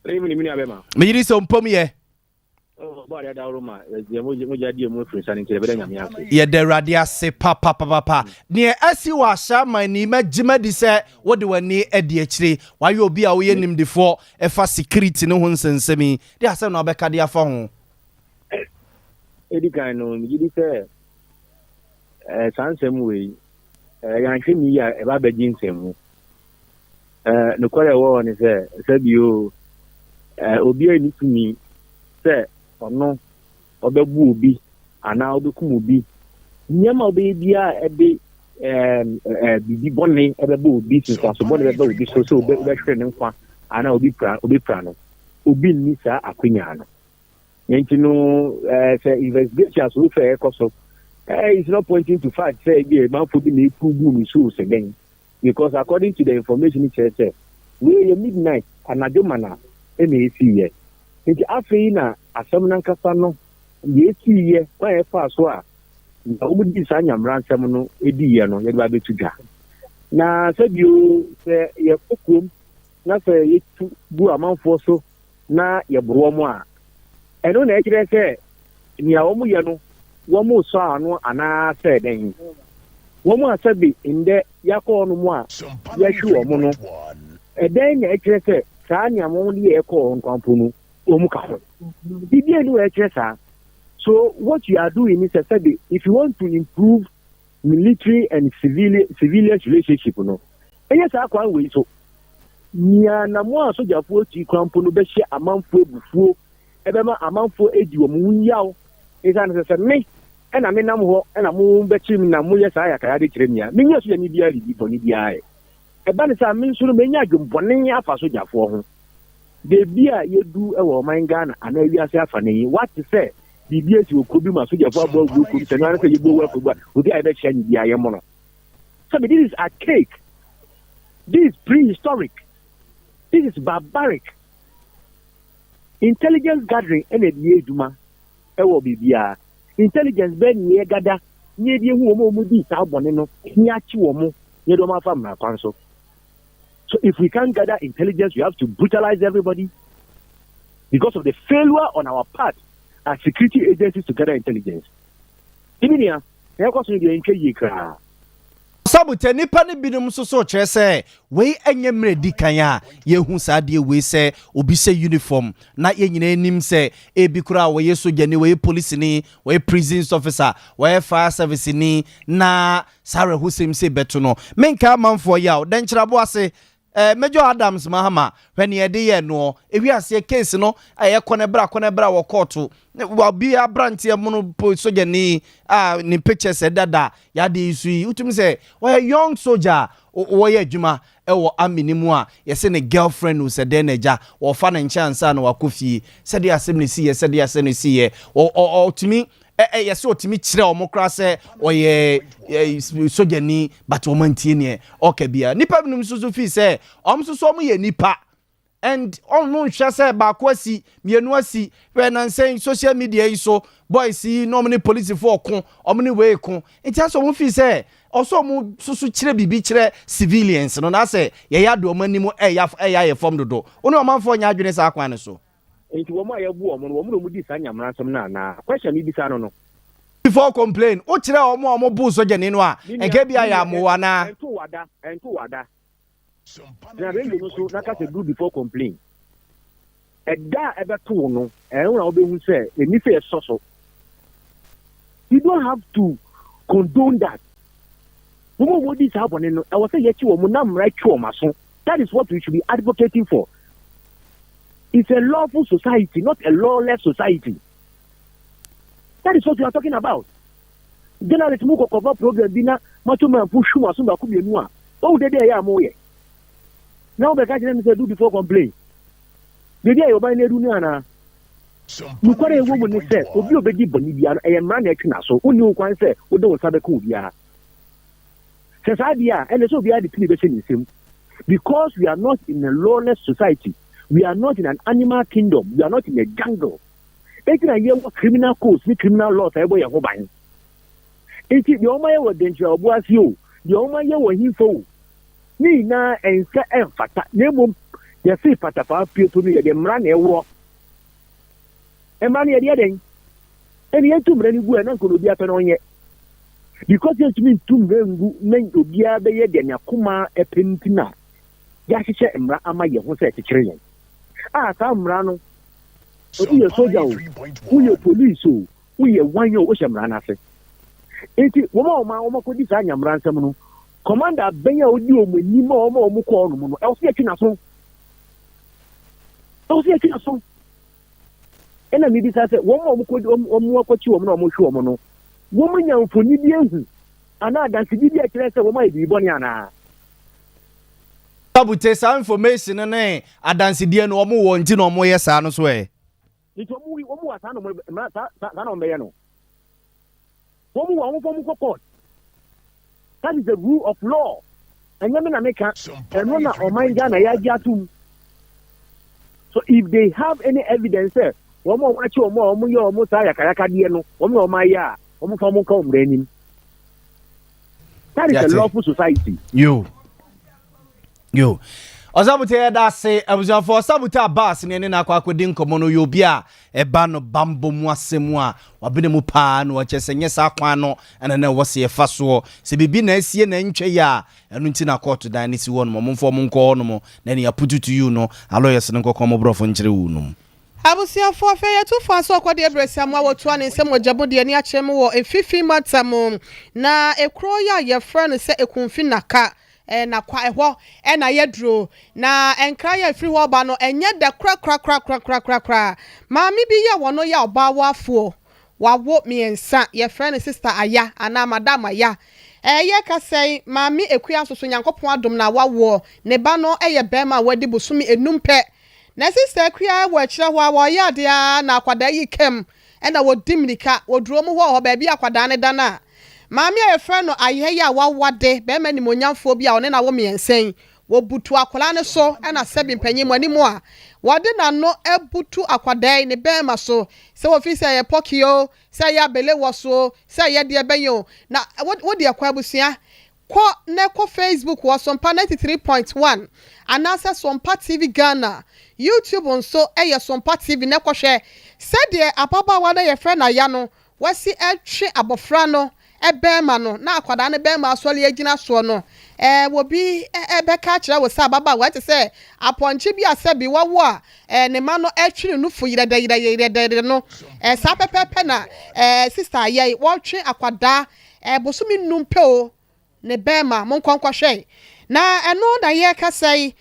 good evening mi abema me yiri so mpom ye body da roma mo jadi mo frisa ni kire beda nyame ase ye de radia se papa ne asi wa sha man ni magima di se wo de wani edi akire wa ye obi a wo ye nimdefo e fa security ne ho nsensemi de asem na obeka de afa ho edi kan no mi di se sansem we ya hwemi ya e ba bagi nsem no kware wo ni se bio obi ani tumi se ono obebu obi ana obekum obi nyama obe bia ebe bibi bɔne ɛbɛbɛ obi sinsa so bɔne bɛbɛ obi so wobɛhwɛ ne nkwa anaa obi pra no obi nni saa akonya no nti no sɛ investigation so fɛ ɛkɔ so it's not pointing to fact say again manfo bi na epu gu mi so again because according to the information it says we midnight anadwo mana e na esi ye nti afei na asɛm na nkasa no ye esi ye kwa e fa so a na obudi sa nyamra nsɛm no edi ye no ye ba betu dwa na sabio sɛ ye kokom na sɛ ye tu bu amanfo so na ye boro mo a ɛno na ɛkyerɛ sɛ nia wɔn ye no wɔn so ano ana sɛ den wɔn asabi inde yakɔ no mu a yɛhwe wɔn no ɛdan na ɛkyerɛ sɛ saa nia wɔn de ɛkɔ nkwampo no wɔn ka ho bibia ni ɛkyerɛ saa. So what you are doing is that if you want to improve military and civilian relationship, no, and yes, I can't wait. So, nia na mo so jafo ti kwampo no be hye amanfo bufuo ebema amanfo edi wo munyaw isa na se me na me nam ho na mo be chim na mo yes aya kaya de kire mia me nya so ya ni bia li boni bia e ba ne sa me nso no me nya adwombone afa so jafo ho de bia yedu e wo man Ghana ana wi ase afa ne yi what to say bibia ti okobi ma so jafo abo ogu ko se na se yebo wa fogba odi ai be chia ni bia ye mo no so this is archaic, this is prehistoric, this is barbaric. Intelligence gathering ene die eduma e wo bibia intelligence be nie gada nie die hu omo di sa bone no ni achi wo mo nie do ma fa na kwan so if we can't gather intelligence we have to brutalize everybody because of the failure on our part as security agencies to gather intelligence iminia e ko so die ntwe yi kra Sabute nipa ne binum so kyerɛ sɛ wei enye mredi kan a yehu saade wei sɛ obi sɛ uniform na yenyina anim sɛ ebi kura wo ye soja ni we police ni we prisons officer we fire service ni na sare husem sɛ beto no menka manfo ya o den kyerabo ase Major Adams Mahama when ye de ye no ewi ase case no aye konebra wo court wa bi abrantie mono soja ni ni pictures dada ya de isu utumi say we young soldier wo ye adwuma e wo aminimu a ye se ne girlfriend wo se de naja wo fa na nchance na wakofie se de asem ne si ye se de asem ne si ye o tumi yes otimi kire omokra se oye sojani but omantie ne okay bia nipa binum susu fi se omsusu omo ye nipa and onu hwe se ba kwasi mienu asi we na nsen social media yi so boys yi no many police for ko omni we ko enti mo fi se oso mo susu kire bibi kire civilians no na se ye ya do omanimu ye form dodo onu omanfo nya adwene sa akwan ne so enti wo ma yabu omo no mu di sa nyamra nsem na question mi bisa no before complain o kire omo bu soja ni no a enke bia ya mo na ento wada na really no so na ka se do before complain eda ebeto no enra obehu se eni fe so you don't have to condone that wo di sa bone no e wo se ye chi wo mo na mra twa o maso that is what we should be advocating for. It's a lawful society, not a lawless society. That is what we are talking about. Generally, it's more cover program. Dina, matuma pushu masumba kubi enua. Oh, they ya moye. Now the guy didn't do before complain. The day you buy ne dunia na. Nukore woman ni say, obi obeji boni bia. I am man ekina so. Uni ukwan say, odo sabe ku bia. Since idea, and so bia the people be saying same. Because we are not in a lawless society. We are not in an animal kingdom. We are not in a jungle. Eti na ye criminal codes, criminal laws, ebo ye ho ban. Eti the omo ye wo danger obo asio, the omo ye wo hinfo. Ni na ense enfata. Na mom ye se pata fa pieto no ye de mra na ewo. E mra na ye de den. Eni ye tumre ni gu e na nkono bi ape no nye. Because you mean tumre ngu men obi a be ye de nyakoma epentina. Ya hyehyɛ mra ama ye ho sɛ kekere yen. Sa mra no obi ye soja o wo ye police o wo ye wanyo o hye mra na se enti wo ma kodi sa nyamra nsɛm no commander benya odi omani ma omo kɔ no mu no e wo se atwi na so ena mi bi sa sɛ wo ma kodi omo akɔkyi wo no omo hwe wo no wo nya mfoni bi ehu ana dansi bi a kire se wo mai bi boni ana Sabute sa information ne adansidie no omo wo nti no omo ye sa no so nti omo wa sa no sa no mbe ye no omo ko court. That is the rule of law. And you na make and no na o mind na ya gi atum. So if they have any evidence omo wachi omo ye omo sa yakayaka die no omo ya omo fa mo ka omre nim. That is a lawful society. Yo. Ozabute da say abuja for sabuta abas ne na akwakodi nkomo no yo bia eba no bambo mu asemu a wabene mu pa no wachesenye sa kwan no ene na wose ye faso se bibi na asie na ntwe ya enu nti na court dan ni si won mo mfo mo nko no mo na ne ya put to you no lawyers no nkoko mo brofo nkyere wu no abusia for fe yetu fa so kwade ebresa mu awotu an nsem ojabode ani akyem wo efifi matam na ekro ya ye friend se ekunfi naka na kwa eho na yedro na enkra ya free ho ba no enye de kra maami bi ye wono ya oba wafo wawo miensa ye friend sister aya ana madam aya ye ka sei maami ekua soso nyankopon adom na wawo ne ba no eye bema wadi busumi enumpe na sister ekua wa kire ho wa ya de na akwada yi kem na wodimrika woduro mu ho ba bia akwada ne dana Mami e friend no aye ya wawade be ma ni monyamfo bia one na wo miensen wo butu akola ne so na sebi mpanyim animu a wode na no ebutu akwadai ne be ma so se wo fi se ye pokio se ya bele wo so se ye de benyo na wo de akwa busia ko Facebook wo Sompa 93.1 anasa Sompa TV Ghana YouTube onso eye Sompa TV ne kohwe se de apapa wa na ye friend aya no wasi etwe abofra no ebema no na akwada ne bema asole agina so no wo bi ebeka kire wo sa baba wa te se aponche bi asabi wawo a ne ma no etwere no fu yire no sa pepepe na sister ye wo twe akwada bosumi numpe o ne bema mon kwankwahwe na eno na ye ka sei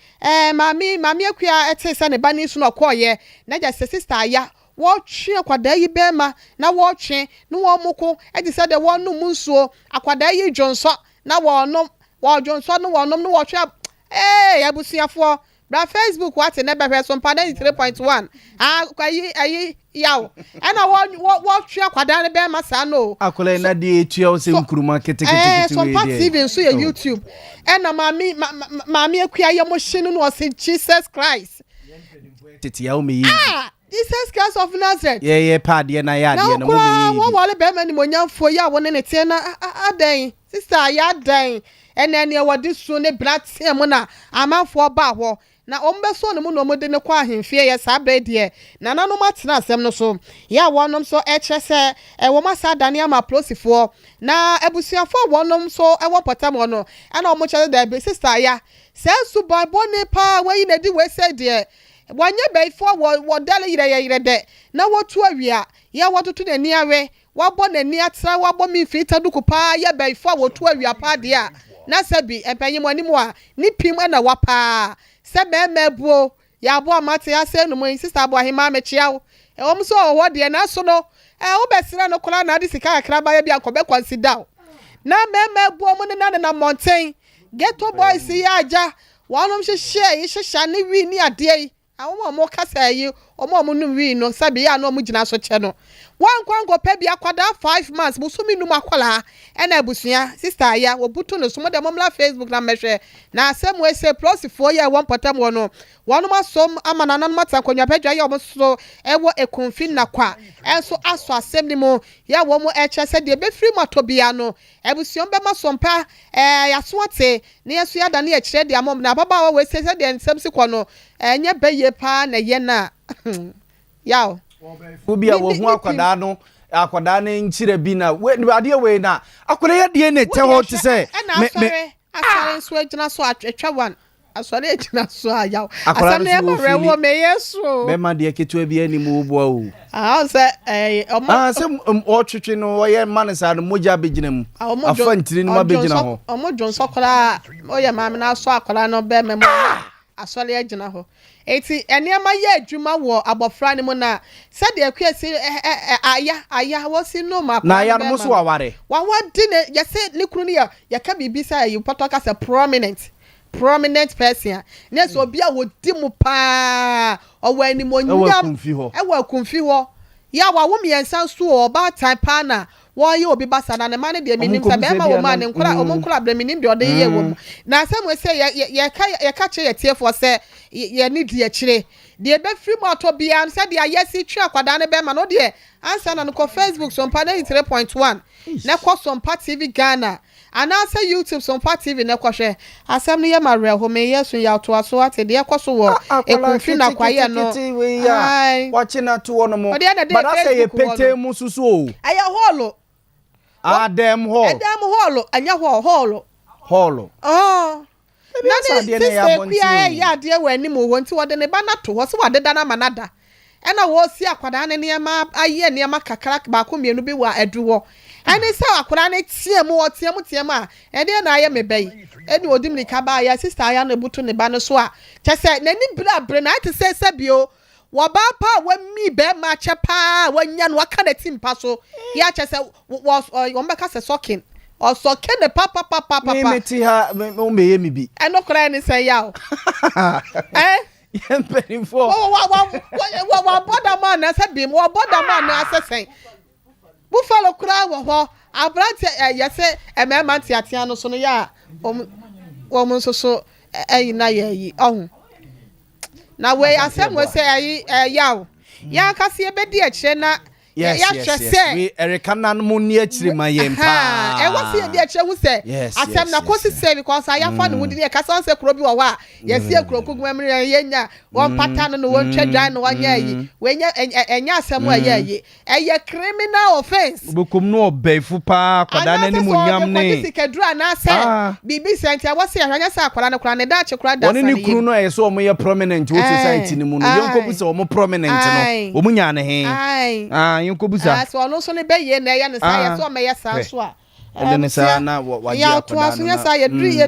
mami akua ete se ne ba ni so no koye na ja sister ya watching akwada yi bema na watching no wo moko e dey say the one no munsuo akwada yi jonso na wo jonso no wo nom no watch abusiafo bra Facebook what na be Sompa 93.1 kwayi yawo na watch akwada ne bema sa no akola na de etua o se nkuruma ketekete Sompa TV nso ya YouTube na mami akua ye mo hye no se Jesus Christ titia o me yi Jesus Christ of Nazareth. Yeah, pad ye na ya de na mo me. Wo wale be mani monyamfo ya woni ne tie na adan. Sister ya adan. Ene ne wodi so ne bratie mu na amanfo ba ho. Na ombe so ne mu no mo de ne kwa ahemfie ye sa bread ye. Na nanom atena asem no so. Ya wonom so eche se wo masa dane ama prosifo. Na ebusuafo wonom so wo potam no. Ana omo chale da sister ya. Se su babo ne pa we na di we se de. Wanye beifo wo dale yire de na wotu awia ya wototo nani awe wabo nani atra wabo mi fita duku pa ya beifo wotu awia pa de a na sabi empanyim animu a ni pim na wapa se memebuo ya abo amate ya se no mo sister abo ahima mechia wo wo so wo de na so no wo besira no kola na de sika akra ba ya bia ko be consider na memebuo mo ne na mountain ghetto boys ya aja wonom hye ne wi ni ade awon mo kasa yi omo num wi no sabi ya no mo gina so che no wan kwango pe bia kwada 5 months musumi num akwala na abusia sister ya obuto no so mo de momla Facebook na mehwe na asem we say plus 4 year one potam no wonu masom amana nan mata kwanya pedwa ya omo so ewo ekonfin na kwa enso aso asem ni mo ya wo mo eche se de be free moto bia no abusia be masompa ya so ate ne yeso ya da na ekire de amom na baba wa we say se de nsem si kwo no enye beye pa na ye na yaw obi a wo hu akwada ne nchire bi na ade we na akwada ye de ne te ho te se asare so agina so atwa wan asare agina so ayaw asame e mo rewo me yeso be ma de ketu bi ani mu bo o se omo se o twetwe no o ye man sa no moja begina mu afa ntiri no ma begina ho omo jonso kora o ye ma me na so akwada no be me mo asɔre agyina hɔ eti enema ye adwuma wo abofra ne mu na said de akwesi aya wosi no ma na ya no so waware wawadi ne yese ne kunu ne ya ka bibisa you potoka as a prominent person na so obi a wodi mu pa owani monyam ewa kumfi ho ya wa wo miensa so oba type pa na wo ye obi basa na ne ma ne de minim se be ma wo ma ne nkura omonkura bre minim de ode ye wo na asem we say ye ka che ye tiefo se ye need ye kire de be free moto bia se de ayesi twa kwada ne be ma no de ansa na no ko Facebook Sompa 3.1 na ko Sompa TV Ghana and also YouTube Sompa TV na kwahwe asem ne ye mare ho me yesu ya to aso ate de koso wo ekunfi na kwaye no watch na to wono mo but I say ye pete mu susu aya holo Adam holo anya holo oh na de se ya de wani mu wo nti wo de ne ba na to ho se wade da na manada ena wo si akwada ne ne ma aye ne ma kakra ba ko mienu bi wa adu wo ene se akwada ne tie mu a e de na aye mebei eni odim ni ka ba ya sister aya na butu ne ba no so a kyese nani bre na ate se bio wo ba pa wa mi be ma che pa wa nya no aka na timpa so ya kyese wo mbeka se sokin o sokin ne papa me meti ha o meye mi bi eno kra ni se ya o yempeni fo wa boda man na se bi mo boda man na asesen buffalo kra wo ho abrante yese emema ntiatia no so no ya wo mun so na yi ohun na we asem we say yawo ya kase e bedi a kire na yes we erekanan mu ni akire ma yempa e wasi e di a kire hu say asem na kosi say because aya fa no wudi e kase on say kro bi wo wa yesi ekro kugum amre yenya won pattern no won twadwan no wanya yi we enya asem wa yi eye criminal offense bukum no obefu pa kwada na ni munyam ne sikadura na say bibi senti wasi ahwanya say akwara ne kura ne da che kura da oni ni kru no e so omo ye prominent wo society ni mu no yonko bu se omo prominent no omu nya ne he yonko bu sa so no so ne be ye na ya ne sa ya so me ya sa so a ene sa na wa ya to aso nya sa ye di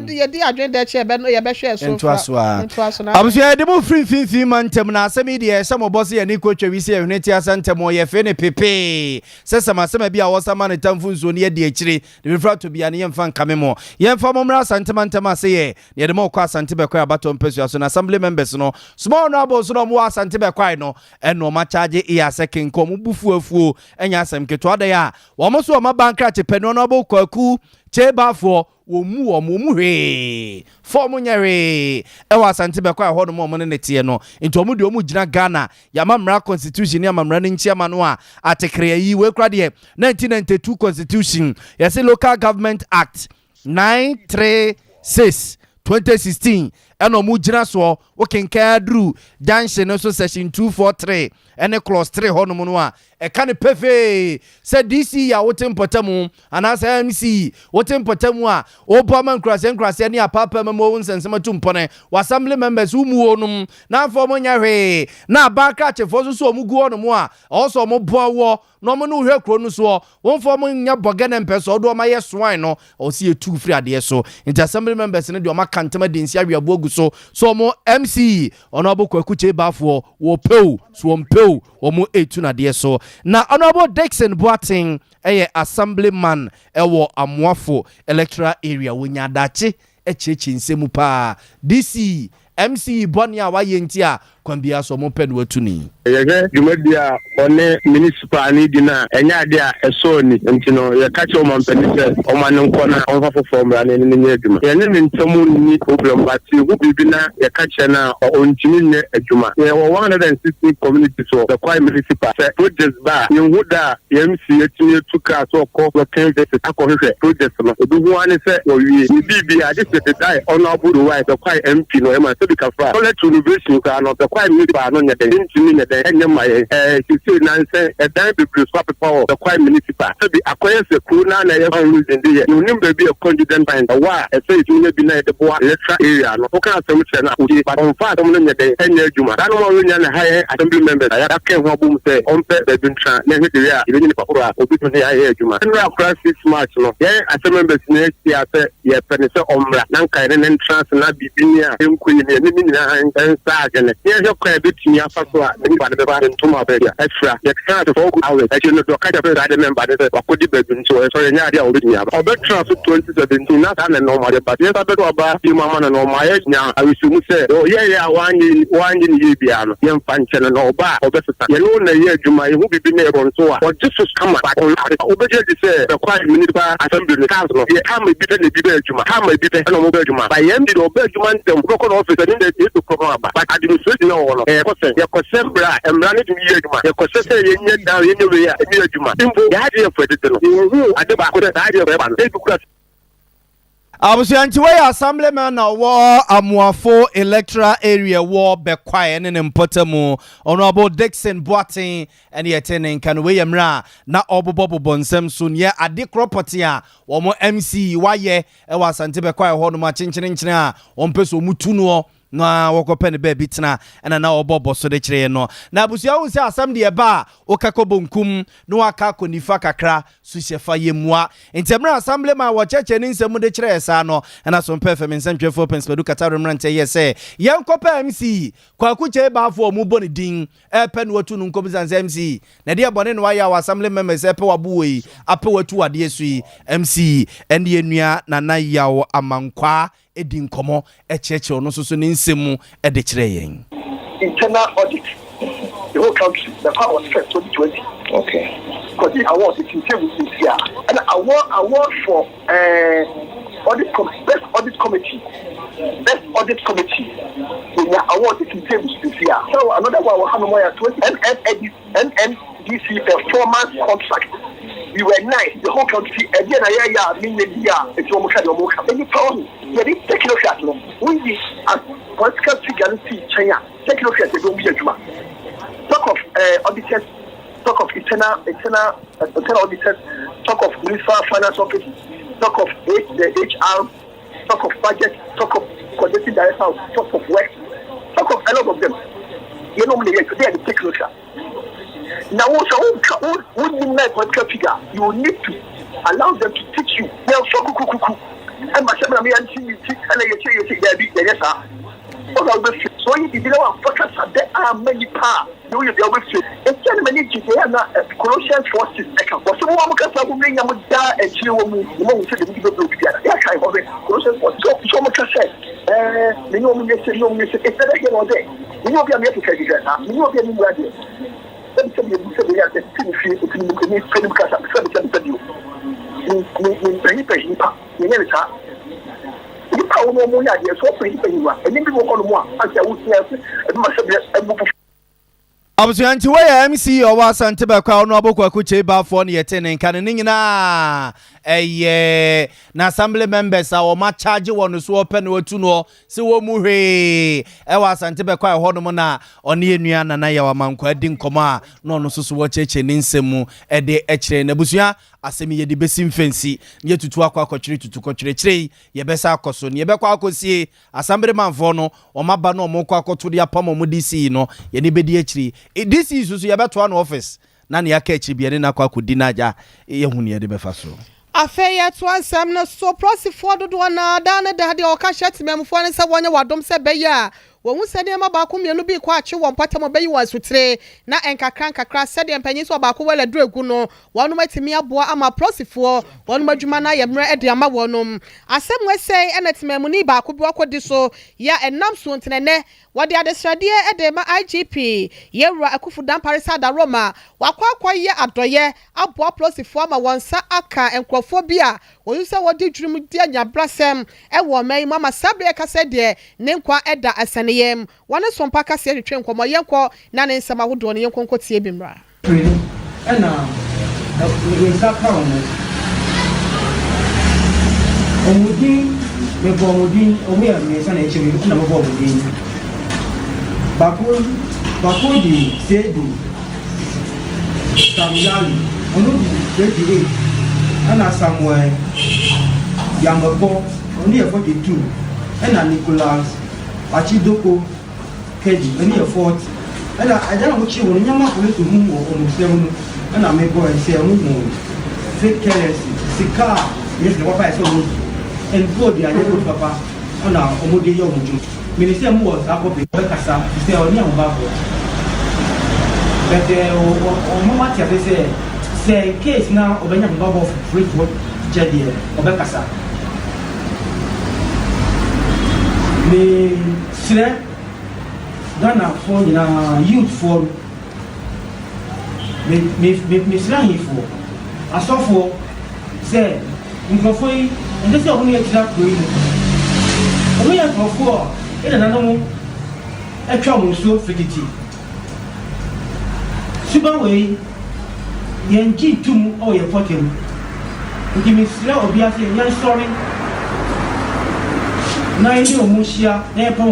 adwen da che be no ye be hwe so into aso na abuso ye de mo free man tem na asemi de se mo boss ye ni ko twa wi se ye hwene asantem ye fe ne pepe se sama bi a wo sama ne tamfu nso ne ye de akire de be frato bia ne ye mfa nkame mo ye mfa mo mra asantem ase ye de mo kwa asante be kwa abato mpesu aso na assembly members no small no abo so no mo asante be kwa no eno ma charge e second ko mo bufu afuo enya asem keto ade ya wo mo so o ma bankra che peno no abo kwaku chebafo wo mu hwe form nyare e wa asante be kwa ho no mo ne tie no nti omu de omu gina Ghana ya mamra constitution ya mamra ne nchiama no a atekre yi we kra de 1992 constitution ya say local government act 936 2016 eno mu gina so wo kenka dru junction no so section 243 ene clause 3 ho no mu no a e ka ne pefe se DC ya wotem potamu ana se MC wotem potamu a obo man krase ne apapa memo nsensema tumpone wa assembly members umu onum na fo mo nya hwe na banka chefo so omu gu onum a also mo boawo no mo no hwe kro no so won fo mo nya bogene mpeso odo ma ye swine no o si etu free ade so inter assembly members ne de o ma kantema densi awe abogu so mo MC ono abokwaku chebafo wo peu so wo peu wo mo etu na de so na honorable Dixon Boating assemblyman ewo amuafo electoral area wonya dache echechi nsemu pa DC MC Bonia wa yenti a kwambia so mo pɛ no watuni yɛhwɛ dwumadia ɔne municipal ni dina ɛnya ade a ɛso ni nti no yɛka kyɛ ɔma mpani sɛ ɔma ne nkɔ na ɔmfa foforɔ mmra ne ne nyɛ adwuma yɛne ne ntamu ni problem but wo biribi na yɛka kyɛ na ɔntumi nyɛ adwuma yɛwɔ 160 communities wɔ the Kwai municipal sɛ project ba yɛhu da yɛmsi yɛtumi yɛtu kaa sɛ ɔkɔ lɔkan visit akɔhwehwɛ project no ebi ho ane sɛ wɔwie ne biribi a de sɛ the die honorable the Kwai MP no ɛma sɛ bi kafra toilet renovation kaa no the Prime Minister no nyɛ dɛ ntumi nyɛ dɛ ɛnyɛ ma yɛ sisi nansɛ ɛdan bebree so apepa wɔ the Prime Minister sɛbi akɔyɛ sɛ kuro na ɛyɛ fan reason de yɛ onim baabi a confident find ɛwɔ a ɛsɛ ɛtumi nyɛ bi na yɛde boa electoral area no woka asɛm kyerɛ no akodie but ɔmfa asɛm no nyɛ dɛ ɛnyɛ adwuma saa no ma wɔnya ne ha yɛ assembly members a yɛaka ho abom sɛ ɔmpɛ baabi ntra na ɛhwɛ de wɛ a yɛbɛnya nipa koro a obi to ne yɛayɛ adwuma ɛnora akora 6 March no yɛn assembly members ne asia sɛ yɛpɛ ne sɛ ɔmmra na nkae ne ntra se na biribi ne a ɛnkɔ yi ne ne nyinaa ɛnsa agene yɛhwɛ kwan a ɛbɛtumi afa so a ne nipa ne bɛba ne ntoma baabi a ɛfira yɛkeka sɛ 4 hours ɛkyɛ no dɔka kyɛ sɛ ade member ne sɛ wakɔdi baabi nso ɛsɛ yɛnyɛ ade a wɔbɛtumi aba ɔbɛtra so 2017 na saa ne nɔɔma de ba yɛsa bɛdɛ ɔba bi mama no nɔɔma yɛnya awesimu sɛ yɛyɛ a wanyɛ ne yie biara no yɛmfa nkyɛ no na ɔba a ɔbɛsesa yɛne wo na yɛ adwuma yɛho bibi ne ɛbɔ nso a ɔgye so kama wobɛgye de sɛ bɛkɔ municipal assembly no council no yɛhama bi pɛ na bi bɛ adwuma hama bi pɛ ɛna ɔmobɛ adwuma ba yɛm de ɔbɛ adwuma ntɛm wobɛkɔ na ɔfisa ne dɛ yɛto kɔkɔ aba but administration na ɔwɔ no yɛkɔsɛ mmara a mmara no tumi yɛ adwuma yɛkɔsɛ sɛ yɛnyɛ down yɛnyɛ wei a ɛnyɛ adwuma mpo yɛade yɛfo ɛtete no yɛhu ade baako dɛ saa adeɛ bɛba no ɛdukura Abusuanti wey assemblyman na wo Amuafo electoral area wo bekwae ne mpotemu Honorable Dixon Boatin ene yetene kan we yemra na obobobo nsem so ne ade property a wo mo MC waye e wa Asante bekwae ho no ma chenchen a wo mpeso mutu no na wokope ne ba bi tena ena na obobo so de kire no na abusua wo se asam de ba okakobɔ nkum no aka konifa kakra so hyefa yemua entemra assemblyman wo cheche ne nsɛm de kire esa no ena so mpa fam nsɛntwefo penspedu kataro mrante yese yenkopa MC kwaku che ba afo mu bɔ ne din epe no watu no nkobizan MC na de bɔne no waya wa assemblyman members epe wabuwe ape watu ade esu MC ene enua na na yawo amankwa edin komo echeche ono so ne nsemu ede kire yen internal audit the whole country the power was first 2020 okay because the award is in table this year and award for best audit committee the award is in table this year so another one will have more 20 NNDC performance contract. We were nice, the whole country, again, it's almost any problem. You didn't take a look at them. We did as political figure China, take a look at the Juma. Talk of auditors, talk of internal auditors, talk of municipal finance office, talk of the HR, talk of budget, talk of coordinating director, talk of work, talk of a lot of them. You know, they take a look at. Now, also, political figure, you need to allow them to teach you. Now, so and my son, and you so you did not focus that there are many parts. You will be able to. And tell many Colossians 4:6. But some one can say, "We are die and chill." We want to say, "We go together." That kind of Colossians 4. So much say, "We know we say no, we say it's not again all day." We know we are making it now. We know we are doing it. Let me tell you, we say we are the finish. It's in the because I'm saying you. We never talk. Abusuanti wey MC o wa Asante Bekwa no abokwa kuche ba fo ne yetene kan ne nyina na assembly members a o ma charge won so open watu no se wo mu hwe wa Asante Bekwa ho no na one enua na na ya wa mankwa di nkomo a no no so wo cheche ne nsemu de ekire na abusua asemi ye de besim fancy ye tutu akwa tutu kire ye besa akoso ne ye bekwa akosie assembly man fo no o ma ba no o mo kwa akoto de apam mo DC no ye ne bedi ekire this is so you better one office na ne akachi biere na kwa kudi naja ehunu ye de befa so afeya to ansam na so prosifo dodo na da na de oka shet memfo ne se wonye wadom se beya wo se de ma ba ko mienu bi kwa ache wo mpatam beyi wansutre na enkakra se de mpanyi so ba ko wala dregu no wonu matimi aboa ama prosifo wonu madwuma na yemre ede ama wonum asem we sei enatimemu ni ba ko bi wakodi so ya enam so ntenene wode adesrade ede ma IGP yewura akufu damparisa da Roma wakwa ye adoye aboa prosifo ama wonsa aka enkrofo bia woyu se wodi dwurum dia nyabrasem ewo mai mama sabre kase de ne nkwa eda asane yem wane Sompa kase hwetwe nkomo yenko na ne nsema hodo ne yenko nkotie bimra ena yesaka omudin me bomudin omu ya me sana echibi na mo bomudin Bako di Sedu Samyali ono di 28 ana Samuel Yamabo only 42 ana Nicholas Achidoko Keji only 40 ana ajana wuchi wonu nyama ko to mu o mu se mu ana me boy se mu fake currency sika yes no papa so mu and go di aje ko papa ana omode yo mu ju minister mu was akobe kasa se oni am ba ko but o mama tia say case now obenya mu ba bo free what jadie obekasa me sire Ghana for youth for me slang for I saw for say microphone and this is only a trap green only a for in another a trouble so fidgety super way yanki tum or your potem give me slow be as a sorry now you know mushia never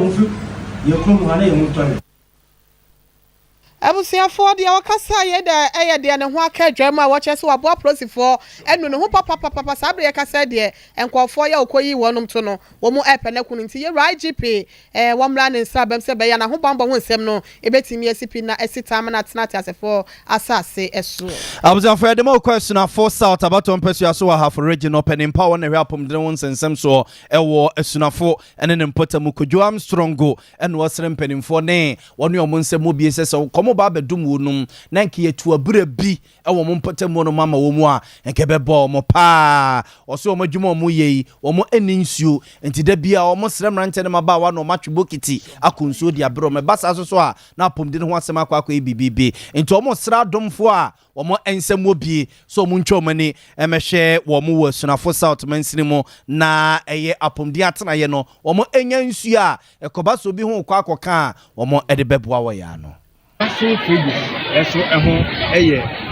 Abusiafo de awakasa ye da eye de ne ho aka dwam a wɔkyɛ so wabo aprosifo ɛno ne ho papa sabre ye kasa de enkɔfo ye okoyi wɔnom to no wo mu epene kunu nti ye IGP wɔmra ne nsa bam se be ya na ho bambɔ ho nsɛm no ebetimi asipi na asitam na tenate asefo asase ɛso Abusiafo de mo question for south about on person so have regional penning power na hwapom de won nsɛm so ɛwɔ asunafo ɛne ne mpotamu kodwam strongo ɛne wɔsrem penimfo ne wɔne ɔmo nsɛm obi sɛ komo ba bedum wonum na nke yetu abura bi ewo mo mpatam no mama wo mu a nke bebo mo pa oso mo dwuma mo yei wo mo ani nsuo enti da bia wo mo sremrante ne maba wa no matwe bokiti akonsuo di abro me basa so a na pomdi ne ho asem akwa bibibi enti wo mo sra domfo a wo mo ensem obi so mo ntwo mani emehwe wo mo wasunafo south mansini mo na eye apomdi atena ye no wo mo enya nsuo a ekoba so bi ho kwa akoka wo mo ede beboa wo ya no Aso fridges eso eho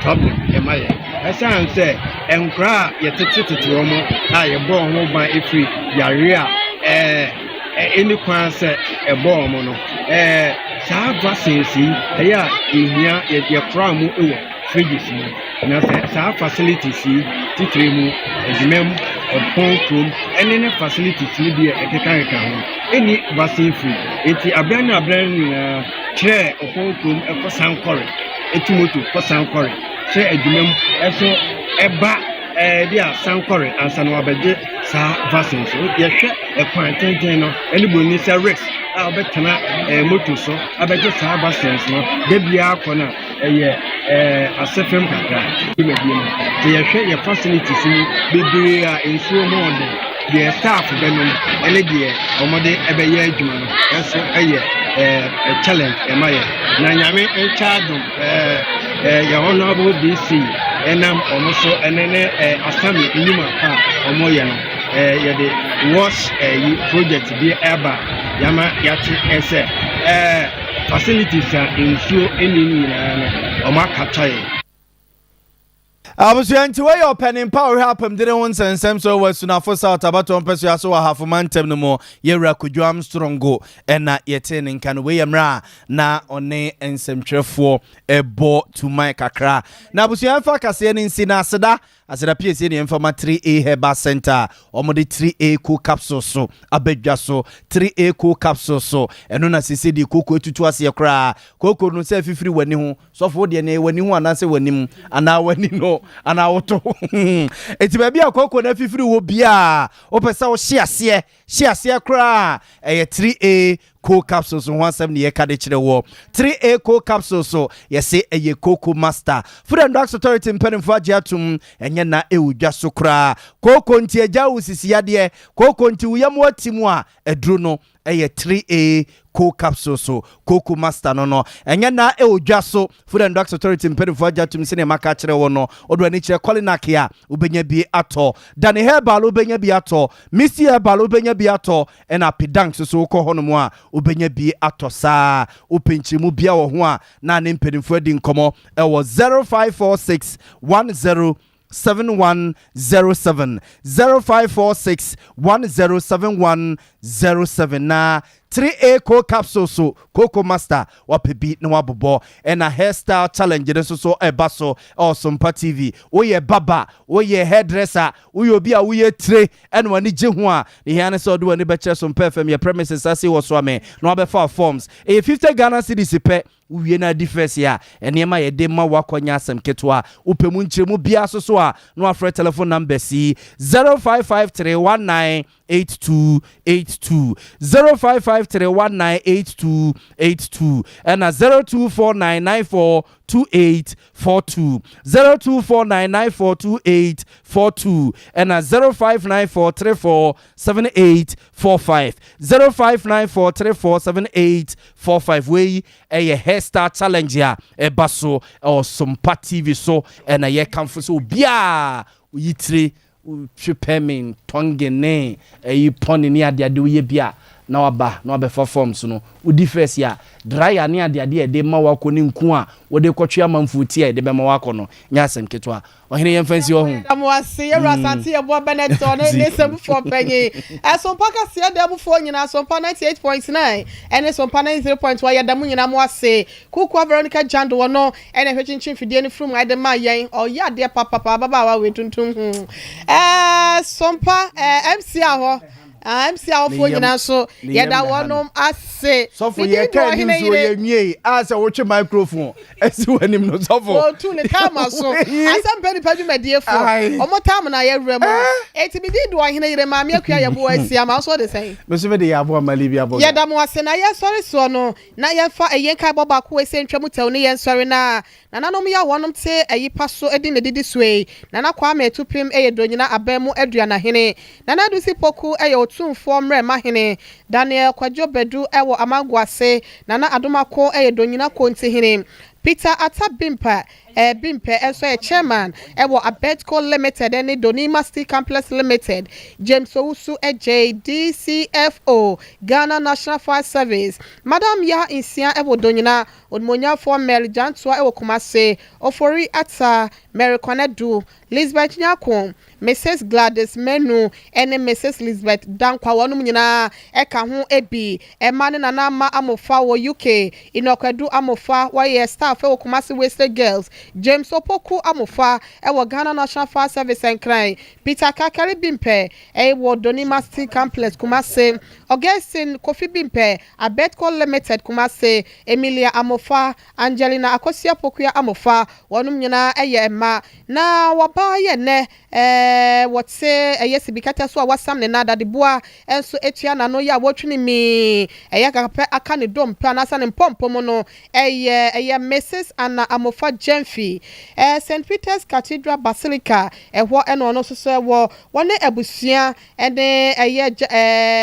problem emaye esan se enkra yetete omo a yebo ho ban efri yare a eni kwan se ebo omo no saa vaccines ya ehia ye kra mu ewo fridges ni na saa facilities titire mu edimem odpon krom ene facilities ni bi ekeka ho eni vaccine free eti abran na Chair of Hong a Sankore, a Timoto for Sankore, Chair a Dumem, so a dear Sankore and Sanwabaje, Sa Vassins, your share a point, anybody needs a Rex, I'll bet a motor so, I bet just Sa Vassins, Debia Kona, a year, a Sefem Kaka, they share your facilities in so more. The staff Benin, Elegia, Omode Ebeye Jumano, that's a challenge, Emaya. Nanyame and Chadum, your honorable DC, Enam, Omoso, and then Assembly in Yuma, Omoyano, the wash project, be Eba, Yama Yati Ese, facilities in Sue in Omakatai. I was going to wear your pen in power happen didn't want and some so was soon for south about one person so half a man no more yera could you am strong go and not yet in can we na on and some for a boat to my kakra now was your focus in Sinasada as it appears in the Informa 3A Heba Center or the 3A cool capsule so a bedja so 3A cool capsule so and on as he said the cocoa to twas your cry cocoa no self free when you so for the when you want answer when him and now when you know and I auto it's baby a cocoa na free will be a opesa share cry a 3A cool capsules on 170 ye kadechire wo 3A cool capsules so ye say a cocoa master food and drugs authority in penfo agiatum enye na ewudwa so kra cocoa nti eja usisi yade cocoa nti uyam watimu a edru no eye 3A cool capsules so cocoa master no enye na ewudwa so food and drugs authority in penfo agiatum se ne maka kire wo no odo ani kire Colinac ya ubenya bi ato dane herbal ubenya bi ato missy herbal ubenya bi ato ena pidank so ko hono mu a ubenya bi atosa upinchi mu bia wo ho a na ne mpedimfo adi nkomo e wo 0546 10 7107 0546 1071 07 na 3A co capsule so Coco Master wapebi na wabobo and a hairstyle challenge so ebaso or Sompa TV oye baba oye hairdresser oye obi a oye tre and wani je ho a the hane so do ani be chere Sompa FM your premises ase wo so ame na obefa forms 50 Ghana cedis pe uwie na difference ya enema ye de ma wakonya asem ketwa upemu nchiremu bia so a no afre telephone number si 0553198282 0553198282 and 0249942842 0249942842 and 0594347845 0594347845 we a hairstyle challenge ya ebaso or Sompa TV so and a ye comfort so bia yitri chipemin tongene e poni ni ade ade ye bia na waba na wabefa forms no udi first ya dryer ni ade ade de ma wako ni nku a wode kwatwe amamfuti e de be ma wako no nya asem ketwa ohene ye fancy ohun amwase ye rasante ye bo beneto ne nesem for penye Sompa ka se de abufo nyina Sompa 98.9 ene Sompa 90.1 ye damu nyina amwase kuku Veronica Jando wono ene hwechinchin fidie ni from ade ma yen o ya de papa baba wa wetuntum Sompa MC aho MC awfo nyina so ye da wonom ase so for ye kan ni so ye mie as a watch microphone esi wanim no so for o tu ne kama so asam pedi pedi medie fo omo tam na ye rem eti bi di do ahene yire ma me akua ye bo asi ama so de sen me so me de ya bo amalibi abo ye da mo ase na ye sori so no na ye fa eyen kai boba ko ese ntwamu taw ne ye sori na nanom ya wonom te ayipa so edi ne didi soe na kwa ma etupim eye donyina abamu aduana hene na du sipoku eye tumfo mre mahene Daniel Kwajo Bedu ewo amagwase na adomako eye donyina konti hene Peter Atabimpa Bimpe so a chairman ewo Abetco Limited and Donima Steel Complex Limited James Owusu JDCFO Ghana National Fire Service Madam ya insia ewo donyina odmonya for Mary Jantua ewo Kumase Ofori Ata Mary Konedu Lisbeth Nyako Mrs. Gladys Menu and Mrs. Lisbeth Dankwa wonum nyina eka ho ebi emane na ma amofa wo UK inokwadu amofa wa ye staff ewo Kumase Wasted Girls James Opoku amofa ewo Ghana National Fire Service and Crime Peter Kakari Bimpe ewo Donima Steel Complex Kumase Augustine Kofi Bimpe Abetco Limited Kumase Emilia amofa Angelina Akosia Pokuya amofa wonum nyina eye ema na waba ye ne what's yes bikata so wasam ne nada de boa enso etua na no ya wotwini mi aka ne dom pa na sa ne pompom no Mrs. Anna Amofa Jemfi St. Peter's Cathedral Basilica ehwo eno no so wo wone abusua ene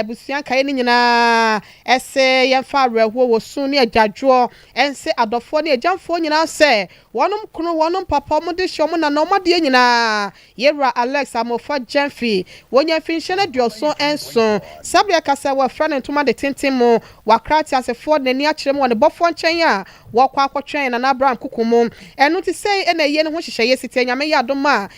abusua kai ni nyina ese yemfa rehwo wo sun ne adwadwo ense adofo ne agyanfo nyina se wonum kunu wonum papa mo de hyomo na no made nyina Yera Alex Amofa Jemfi wonya finshene dioso enso sabia kasa wa friend ntoma de tentemo wakrati asefo de ni akire mo ne bofo nchen a wakwa akotwen na Abraham kukumu enu ti sei ena ye ne ho hyehyeye site nyame ya doma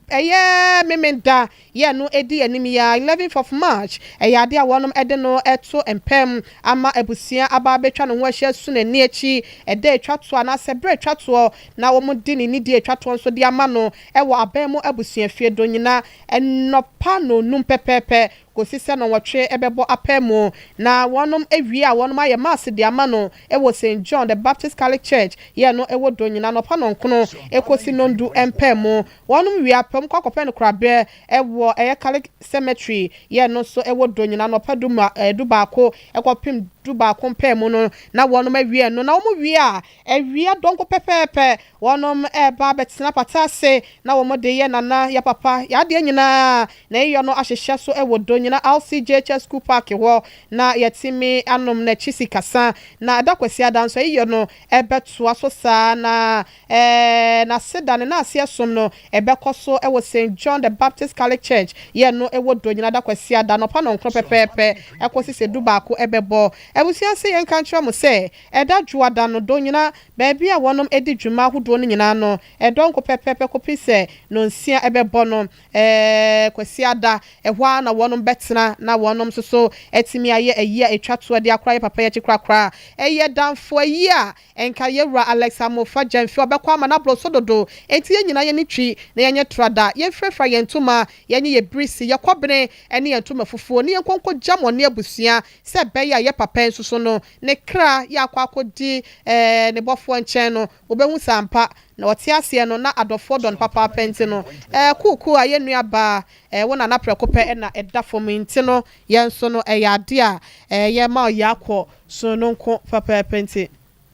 eye memenda ye no edi anim ya 11th of March ya de awonum ede no eto empem ama abusia aba betwa no ho ahye su na ni achi ede etwato ana sebre etwato na wo mu di ni di etwato nso di ama no ewo abamu abusia fie donyina enopa no num pepepe kosise no wotwe ebebo apemu na wonum ewie a wonum aye mass di ama no ewo St. John the Baptist Catholic Church ye no ewo donyina no pa no nkono ekosi no ndu empemu wonum wi apem kwakope no krabe ewo Catholic Cemetery ye no so ewo donyina no pa dubaako ekopim dubaako mpemu no na wonum awie no na womu wie a ewie donko pepepe wonum eba betina patase na womu de ye nana ya papa ya de nyina na iyo no ahyehye so ewo nyina LCJH School Park wo na yetimi anom na chisi kasa na adakwasi adanso iyo no ebeto aso sa na na sedane na asiesom no ebekoso ewo St. John the Baptist Catholic Church ye no ewo donyina adakwasi adano pa no nkro pepepe ekosi se dubaako ebebo ebusia se yen kantra mo se eda juada no donyina baabi a wonom edi dwuma hodo no nyina no edonko pepepe kopise no nsia ebebo no kwasi ada ehwa na wonom betena na wonom so etimi aye eyi a etwa to de akra ye papa ye chikrakra eye danfo yi a enka ye wura Alex Amofa Jamfi obekwa ma na blo sododo enti ye nyina ye ni twi na ye nye trada ye frefra ye ntoma ye nye ye brisi ye kobene ene ye ntoma fufuo ne ye konko jamo ne abusua se be ya ye papa nsuso no ne kra ye akwa akodi ne bofo nchen no obehu sampa na wote ase no na adofo don papa penti no kuku aye nua ba wona na prekope na eda fom nti no ye nso no ya ade a ye ma ya akọ so no nko papa penti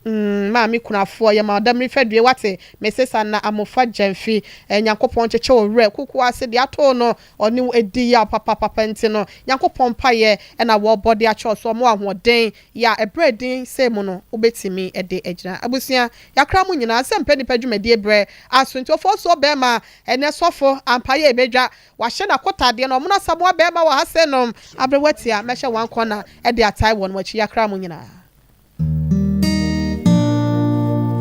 maami kunafo ye ma odam rifadue wate mesesa na Amofa Jamfi nyankopon cheche owre kuku ase de ato no oni edi ya papa nti no nyankopon paye na wo body acho so mo ahoden ya ebredin same no obetimi ede ejina abusia yakra mu nyina se mpani padwumadi ebre asonti ofo so be ma ene sofo ampaye ebedwa wahye na kotade no mo na sabo be ma wa hase no abrewatia mehye wan kona ede atai won wachi yakra mu nyina